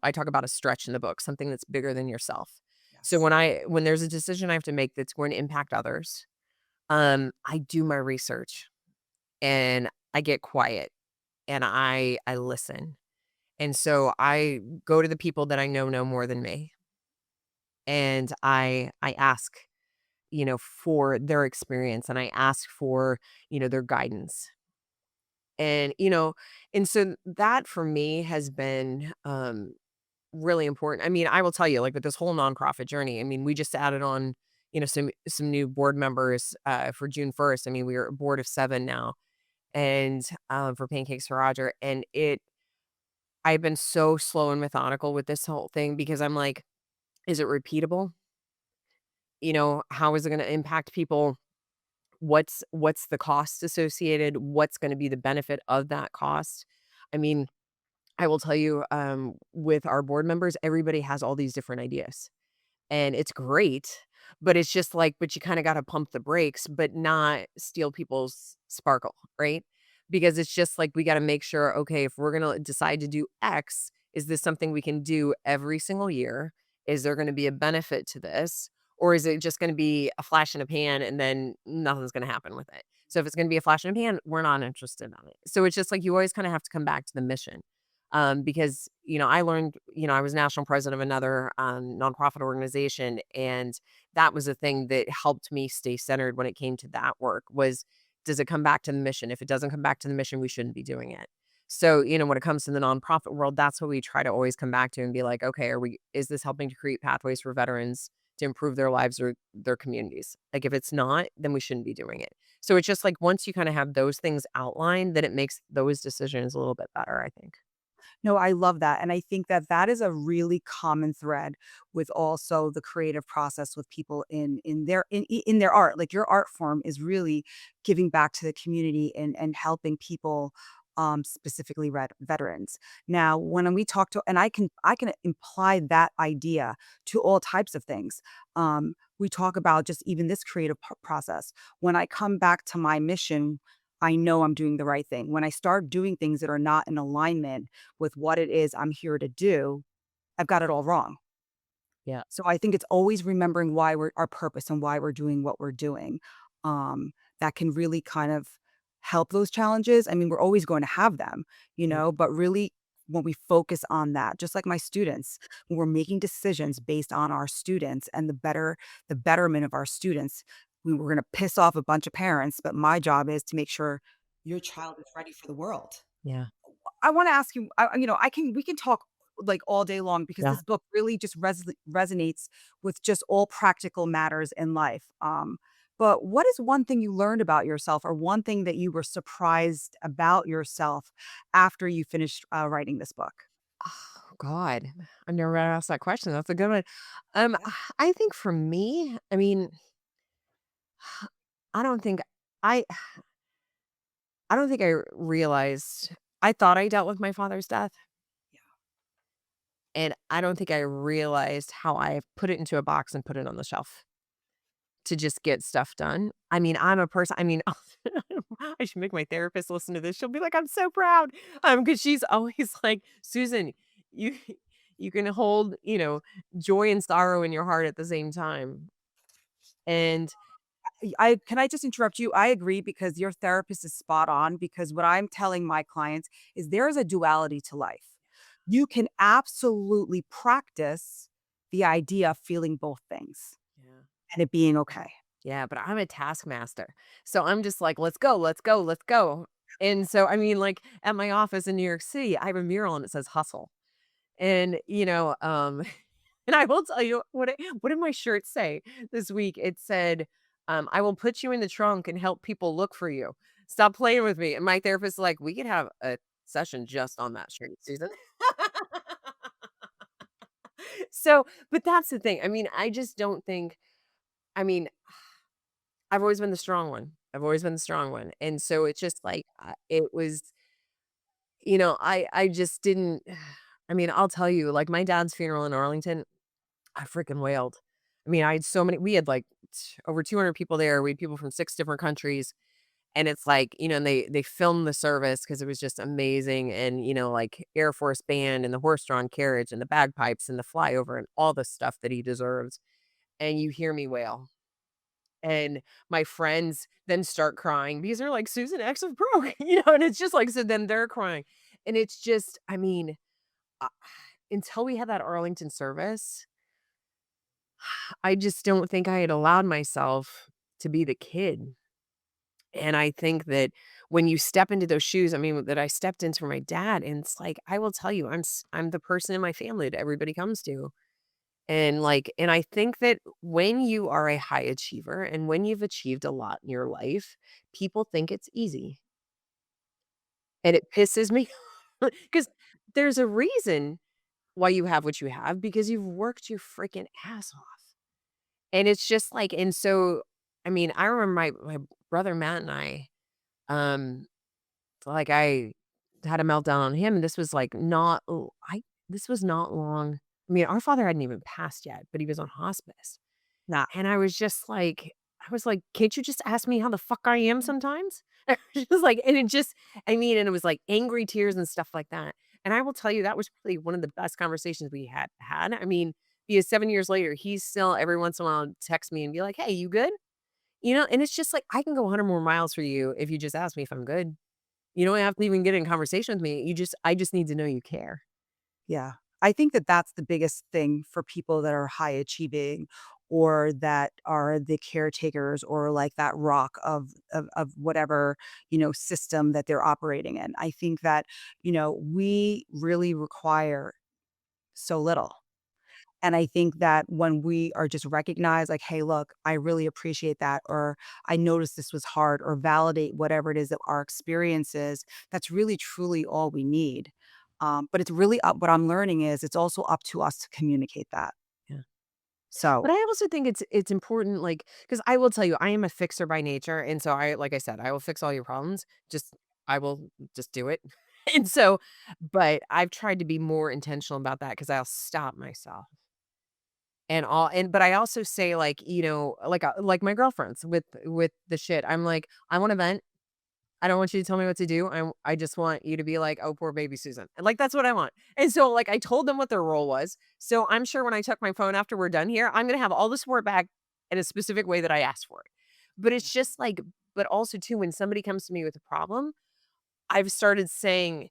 I talk about a stretch in the book, something that's bigger than yourself. So Yes. when there's a decision I have to make that's going to impact others, I do my research and I get quiet and I listen. And so I go to the people that I know more than me and I ask, for their experience and I ask for, their guidance. And and so that for me has been really important. I mean, I will tell you, like with this whole nonprofit journey, I mean, we just added on, some new board members for June 1st. I mean, we are a board of 7 now, and for Pancakes for Roger. And I've been so slow and methodical with this whole thing because I'm like, is it repeatable? How is it going to impact people? What's the cost associated? What's going to be the benefit of that cost? I mean, I will tell you, with our board members, everybody has all these different ideas. And it's great, but it's just like but you kinda gotta pump the brakes, but not steal people's sparkle, right? Because it's just like we gotta make sure, okay, if we're gonna decide to do X, is this something we can do every single year? Is there gonna be a benefit to this? Or is it just gonna be a flash in a pan and then nothing's gonna happen with it? So if it's gonna be a flash in a pan, we're not interested in it. So it's just like you always kinda have to come back to the mission. Because I learned, I was national president of another nonprofit organization, and that was a thing that helped me stay centered when it came to that work. Was does it come back to the mission? If it doesn't come back to the mission, we shouldn't be doing it. So when it comes to the nonprofit world, that's what we try to always come back to and be like, okay, is this helping to create pathways for veterans to improve their lives or their communities? Like if it's not, then we shouldn't be doing it. So it's just like once you kind of have those things outlined, then it makes those decisions a little bit better, I think. No, I love that, and I think that that is a really common thread with also the creative process with people in their art. Like, your art form is really giving back to the community and helping people, specifically veterans. Now, when we talk to and I can imply that idea to all types of things. We talk about just even this creative process. When I come back to my mission, I know I'm doing the right thing. When I start doing things that are not in alignment with what it is I'm here to do, I've got it all wrong. Yeah. So I think it's always remembering why we're our purpose and why we're doing what we're doing, that can really kind of help those challenges. I mean, we're always going to have them, Mm. but really when we focus on that, just like my students, when we're making decisions based on our students and the betterment of our students, we were gonna piss off a bunch of parents, but my job is to make sure your child is ready for the world. Yeah. I wanna ask you, I can we can talk, like, all day long because Yeah. this book really just resonates with just all practical matters in life, but what is one thing you learned about yourself or one thing that you were surprised about yourself after you finished, writing this book? Oh, God. I've never been asked that question. That's a good one. Yeah, I think for me, I mean, I don't think I I don't think I realized I thought I dealt with my father's death, yeah. and I don't think I realized how I put it into a box and put it on the shelf to just get stuff done. I mean, I'm a person I mean, I should make my therapist listen to this. She'll be like, "I'm so proud." Because she's always like, "Susan, you you can hold, joy and sorrow in your heart at the same time." And I can I just interrupt you? I agree because your therapist is spot on because what I'm telling my clients is there is a duality to life. You can absolutely practice the idea of feeling both things yeah. and it being okay. Yeah, but I'm a taskmaster. So I'm just like, "Let's go, let's go, let's go." And so, I mean, like, at my office in New York City, I have a mural and it says "hustle." And, and I will tell you what did my shirt say this week? It said, "I will put you in the trunk and help people look for you. Stop playing with me." And my therapist is like, "We could have a session just on that shirt, Susan." So, but that's the thing. I mean, I just don't think I mean, I've always been the strong one. I've always been the strong one. And so it's just like it was, I just didn't I mean, I'll tell you, like my dad's funeral in Arlington, I freaking wailed. I mean, I had so many we had like over 200 people there. We had people from 6 different countries. And it's like, and they filmed the service because it was just amazing. And, like Air Force Band and the horse-drawn carriage and the bagpipes and the flyover and all the stuff that he deserves. And you hear me wail. And my friends then start crying because they're like, "Susan X is broke," and it's just like, so then they're crying. And it's just, I mean, uh, until we had that Arlington service, I just don't think I had allowed myself to be the kid. And I think that when you step into those shoes, I mean, that I stepped into for my dad, and it's like, I will tell you, I'm the person in my family that everybody comes to. And I think that when you are a high achiever and when you've achieved a lot in your life, people think it's easy. And it pisses me because there's a reason why you have what you have because you've worked your freaking ass off. And it's just like, and so, I mean, I remember my brother Matt and um, I had a meltdown on him, and this was like not, this was not long. I mean, our father hadn't even passed yet, but he was on hospice. Nah. And I was like, "Can't you just ask me how the fuck I am sometimes?" Just like and it just I mean, and it was like angry tears and stuff like that. And I will tell you that was probably one of the best conversations we had. I mean, because 7 years later, he's still every once in a while text me and be like, "Hey, you good?" And it's just like, I can go 100 more miles for you if you just ask me if I'm good. You don't have to even get in conversation with me. I just need to know you care. Yeah. I think that that's the biggest thing for people that are high achieving or that are the caretakers or like that rock of whatever, system that they're operating in. I think that, we really require so little. And I think that when we are just recognized, like, hey, look, I really appreciate that, or I noticed this was hard, or validate whatever it is that our experience is, that's really truly all we need. But it's really up, what I'm learning is it's also up to us to communicate that. Yeah. But So, I also think it's important, like, because I will tell you, I am a fixer by nature, and so like I said, I will fix all your problems. I will just do it. And so, but I've tried to be more intentional about that because I'll stop myself but I also say like, like my girlfriends with the shit. I'm like, I want to vent. I don't want you to tell me what to do. I just want you to be like, "Oh, poor baby Susan." And, like, that's what I want. And so, like, I told them what their role was. So I'm sure when I check my phone after we're done here, I'm gonna have all the support back in a specific way that I asked for it. But it's just like but also too, when somebody comes to me with a problem, I've started saying,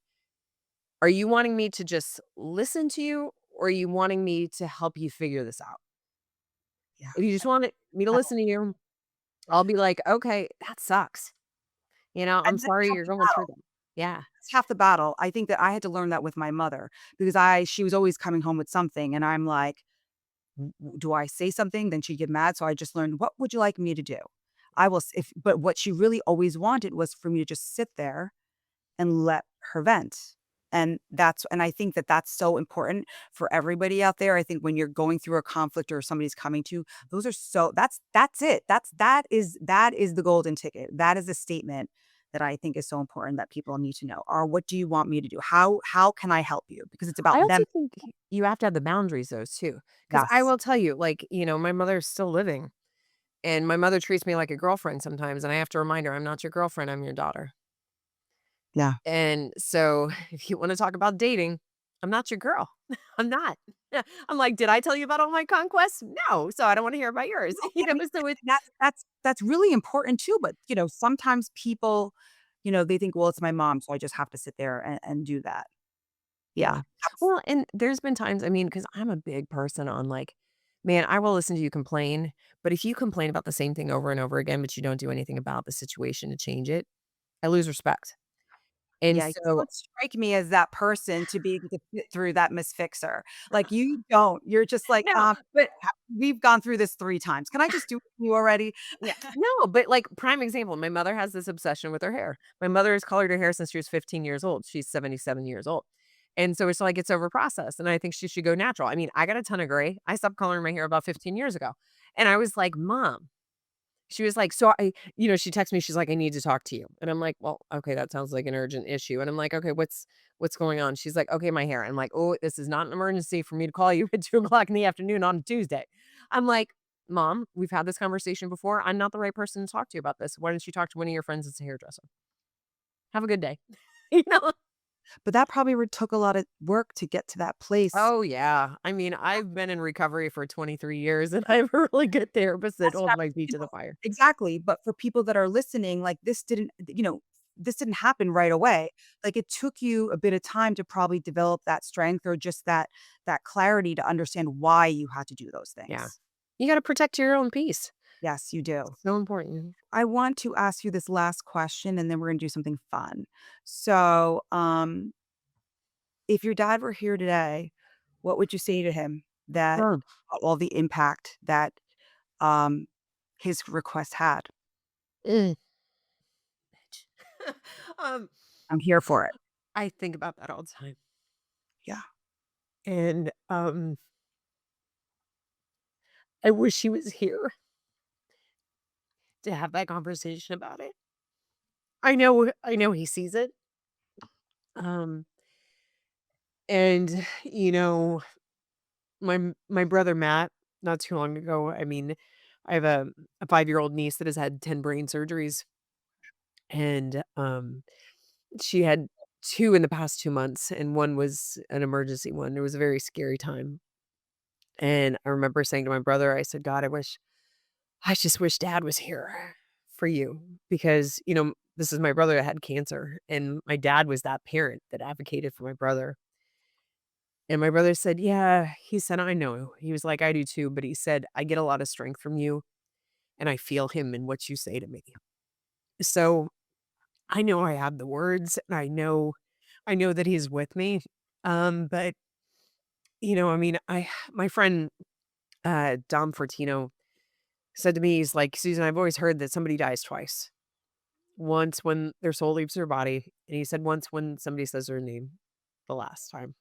"Are you wanting me to just listen to you, or are you wanting me to help you figure this out? Yeah. If you just want me to listen to you, I'll be like, 'Okay, that sucks.' I'm And that's sorry half you're the going through battle. that." Yeah. That's half the battle. I think that I had to learn that with my mother because she was always coming home with something, and I'm like, Do I say something? Then she'd get mad, so I just learned, "What would you like me to do?" I will s if but what she really always wanted was for me to just sit there and let her vent, and I think that that's so important for everybody out there. I think when you're going through a conflict or somebody's coming to you, those are so that's it. That is the golden ticket. That is a statement that I think is so important that people need to know, or, "What do you want me to do? How can I help you?" Because it's I about also them. think you have to have the boundaries though too, because I Yes. will tell you, like, my mother's still living, and my mother treats me like a girlfriend sometimes, and I have to remind her, "I'm not your girlfriend, I'm your daughter." Yeah. And so, if you wanna talk about dating, I'm not your girl. I'm not. Yeah, I'm like, "Did I tell you about all my conquests? No, so I don't wanna hear about yours." No, I mean, So it's that's really important too, but, sometimes people, they think, "Well, it's my mom, so I just have to sit there and do that." Yeah, yeah. that's Well, and there's been times, I mean, because 'cause I'm a big person on, like, man, I will listen to you complain, but if you complain about the same thing over and over again, but you don't do anything about the situation to change it, I lose respect. And yeah, you so don't strike me as that person to be able to sit through that misfixer. Like, you don't. You're just like, no, but ha we've gone through this 3 times. Can I just do it with you already?" yeah, no, but, like, prime example, my mother has this obsession with her hair. My mother has colored her hair since she was 15 years old. She's 77 years old. And so it's like it's over processed, and I think she should go natural. I mean, I got a ton of gray. I stopped coloring my hair about 15 years ago. And I was like, "Mom." She was like, "So she texted me, she's like, "I need to talk to you." And I'm like, "Well, okay, that sounds like an urgent issue." And I'm like, "Okay, what's going on?" She's like, "Okay, my hair." I'm like, "Oh, this is not an emergency for me to call you at 2 o'clock in the afternoon on a Tuesday." I'm like, "Mom, we've had this conversation before. I'm not the right person to talk to you about this. Why don't you talk to one of your friends that's a hairdresser? Have a good day." You know? But that probably took a lot of work to get to that place. Oh, yeah. I mean, I've been in recovery for 23 years, and I have a really good therapist that That's what holds I'm my feet you to the know fire. exactly, but for people that are listening, like, this didn't happen right away. Like, it took you a bit of time to probably develop that strength or just that clarity to understand why you had to do those Yeah. things. You gotta protect your own peace. Yes, you do. So important. I want to ask you this last question, and then we're gonna do something fun. So, if your dad were here today, what would you say to him that Mm. all the impact that, um, his request had? Mm. Um, I'm here for it. I think about that all the time, Yeah. and, I wish he was here to have that conversation about it. I know he sees it, um, and, my brother Matt, not too long ago, I mean, I have a 5-year-old niece that has had 10 brain surgeries, and, she had 2 in the past 2 months, and 1 was an emergency one. It was a very scary time, and I remember saying to my brother, I said, "God, I just wish dad was here for you because, this is my brother that had cancer and my dad was that parent that advocated for my brother." And my brother said, "Yeah." He said, "I know." He was like, "I do too." But he said, "I get a lot of strength from you and I feel him in what you say to me." So I know I have the words and I know that he's with me. But I mean, my friend Dom Fortino said to me, he's like, "Susan, I've always heard that somebody dies twice. Once when their soul leaves their body, and he said once when somebody says their name the last time."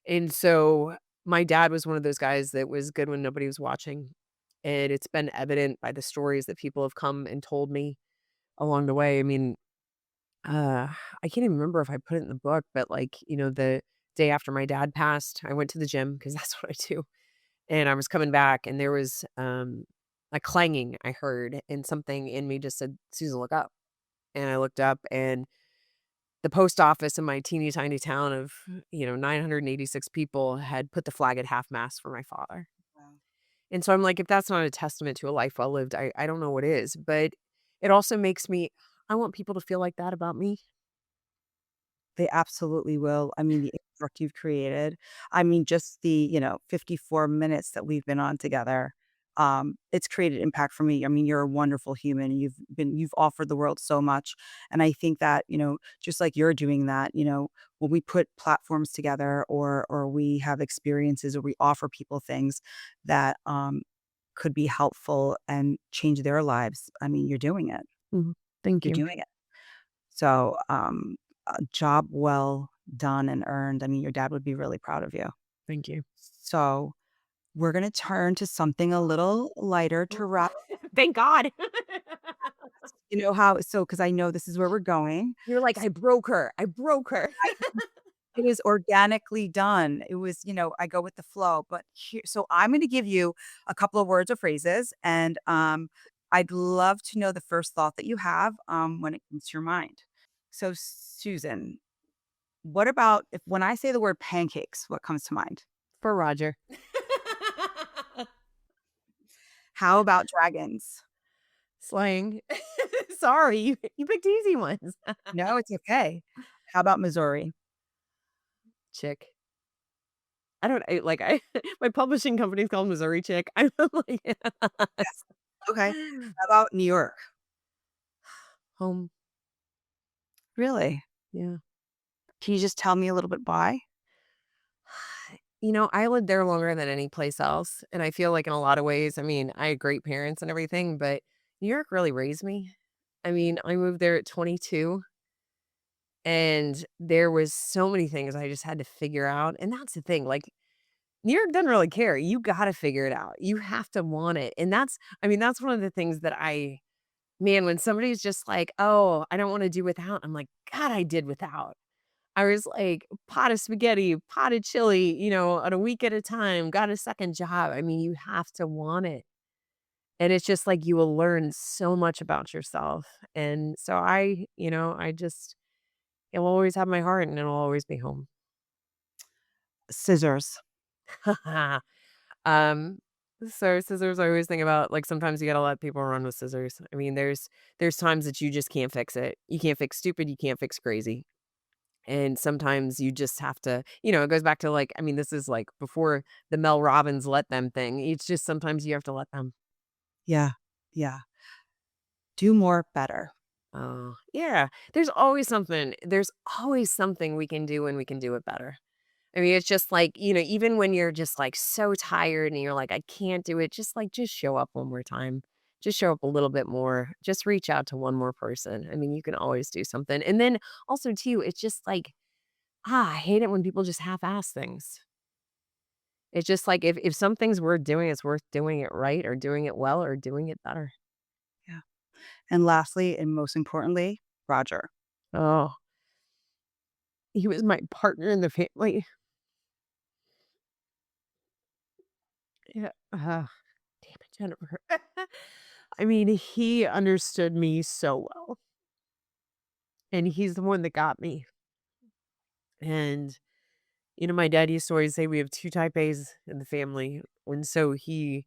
And so my dad was one of those guys that was good when nobody was watching. And it's been evident by the stories that people have come and told me along the way. I mean, I can't even remember if I put it in the book, but like, the day after my dad passed, I went to the gym because that's what I do. And I was coming back and there was a clanging I heard, and something in me just said, "Susan, look up." and I looked up, and the post office in my teeny tiny town of, 986 people had put the flag at half mast for my father. Wow. And so I'm like, if that's not a testament to a life well lived, I don't know what is. But it also makes me, I want people to feel like that about me. They absolutely will. I mean, the impact you've created. I mean, just the, 54 minutes that we've been on together, it's created impact for me. I mean, you're a wonderful human. You've offered the world so much. And I think that, just like you're doing that, when we put platforms together or we have experiences or we offer people things that could be helpful and change their lives. I mean, you're doing it. Mhm. Thank You're you. doing it. So, a job well done and earned. I mean, your dad would be really proud of you. Thank you. So, we're gonna turn to something a little lighter to wrap. Thank God. You know how because I know this is where we're going. You're like, S I broke her. I broke her. I It was organically done. It was, I go with the flow, but I'm gonna give you a couple of words or phrases, and, I'd love to know the first thought that you have, when it comes to your mind. So, Susan, what about if when I say the word pancakes, what comes to mind? For Roger. How about dragons? Slang. Sorry, you picked easy ones. No, it's okay. How about Missouri? Chick. I don't like I my publishing company's called Missouri Chick. I'm like Yes. Okay. How about New York? home. Really? Yeah. Can you just tell me a little bit why? I lived there longer than any place else, and I feel like in a lot of ways, I mean, I had great parents and everything, but New York really raised me. I mean, I moved there at 22, and there was so many things I just had to figure out, and that's the thing, like, New York doesn't really care. You gotta figure it out. You have to want it, and that's one of the things that man, when somebody's just like, "Oh, I don't wanna do without," I'm like, "God, I did without." I was like, pot of spaghetti, pot of chili, on a week at a time, got a second job. I mean, you have to want it. And it's just like you will learn so much about yourself. And so it'll always have my heart and it'll always be home. Scissors. um, so scissors, I always think about like sometimes you gotta let people run with scissors. I mean, there's times that you just can't fix it. You can't fix stupid, you can't fix crazy. And sometimes you just have to, it goes back to like, I mean, this is like before the Mel Robbins let them thing. It's just sometimes you have to let them. Yeah. Yeah. Do more better. Oh, yeah. There's always something we can do and we can do it better. I mean, it's just like, even when you're just like so tired and you're like, I can't do it, just show up one more time. Just show up a little bit more. Just reach out to one more person. I mean, you can always do something. And then also, too, it's just like, I hate it when people just half ass things. It's just like if something's worth doing, it's worth doing it right or doing it well or doing it better. Yeah. And lastly, and most importantly, Roger. Oh, he was my partner in the family. Yeah. Damn it, Jennifer. I mean, he understood me so well, and he's the one that got me. And, my dad used to always say we have 2 type A's in the family. And so he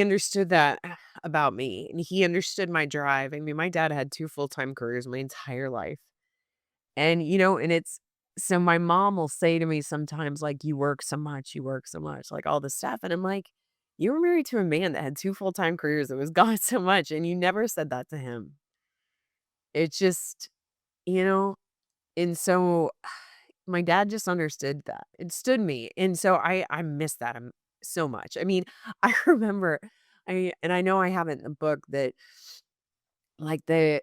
understood that about me and he understood my drive. I mean, my dad had 2 full-time careers my entire life. And it's so my mom will say to me sometimes, like, you work so much, like all this stuff. And I'm like, you were married to a man that had 2 full-time careers that was gone so much, and you never said that to him. It's just, you know, and so my dad just understood that. It stood me. And so I miss that so much. I mean, I remember I know I have it in the book that like, the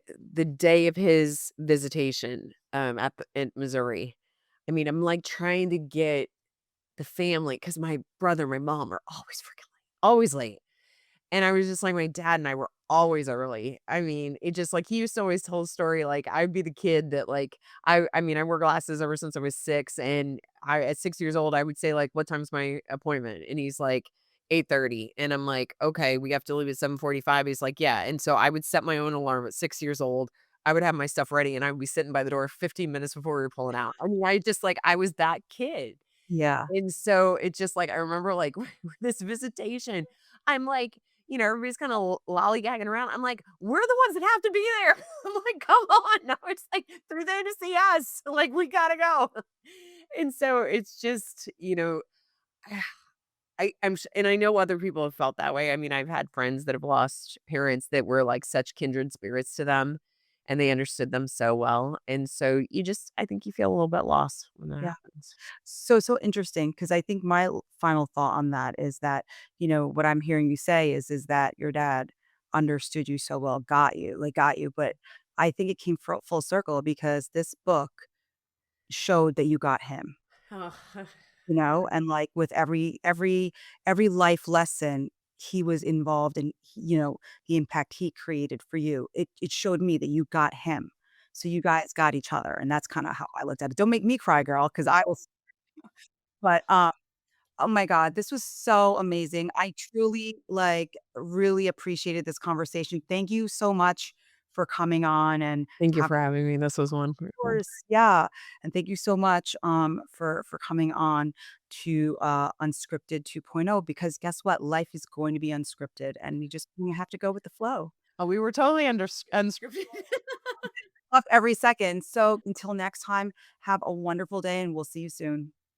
day of his visitation, in Missouri, I mean, I'm, like, trying to get the family because my brother and my mom are always freaking late, always late, and I was just like, my dad and I were always early. I mean, it just like, he used to always tell a story, like, I'd be the kid that, like I mean, I wore glasses ever since I was 6, and at 6 years old, I would say, like, "What time's my appointment?" And he's like, 8:30, and I'm like, "Okay, we have to leave at 7:45." He's like, "Yeah," and so I would set my own alarm at 6 years old. I would have my stuff ready, and I would be sitting by the door 15 minutes before we were pulling out. I mean, I just, like, I was that kid. Yeah. And so it just, like, I remember, like, this visitation, I'm like, everybody's kinda lollygagging around. I'm like, "We're the ones that have to be there." I'm like, "Come on." No, it's like, "They're there to see us." Like, "We gotta go." And so it's just, and I know other people have felt that way. I mean, I've had friends that have lost parents that were, like, such kindred spirits to them, and they understood them so well, and so I think you feel a little bit lost when that Yeah. happens. So interesting because I think my final thought on that is that, what I'm hearing you say is that your dad understood you so well, got you. But I think it came full circle because this book showed that you got him. Oh. And, like, with every life lesson, he was involved in, the impact he created for you. It showed me that you got him. So you guys got each other, and that's kinda how I looked at it. Don't make me cry, girl, because I will but, oh my god, this was so amazing. I truly, like, really appreciated this conversation. Thank you so much for coming on and Thank you have for having me. This was wonderful. course, yeah, and thank you so much, for coming on to, Unscripted 2.0 because guess what? Life is going to be unscripted, and we have to go with the flow. Oh, we were totally unscripted. Love every second. So until next time, have a wonderful day, and we'll see you soon.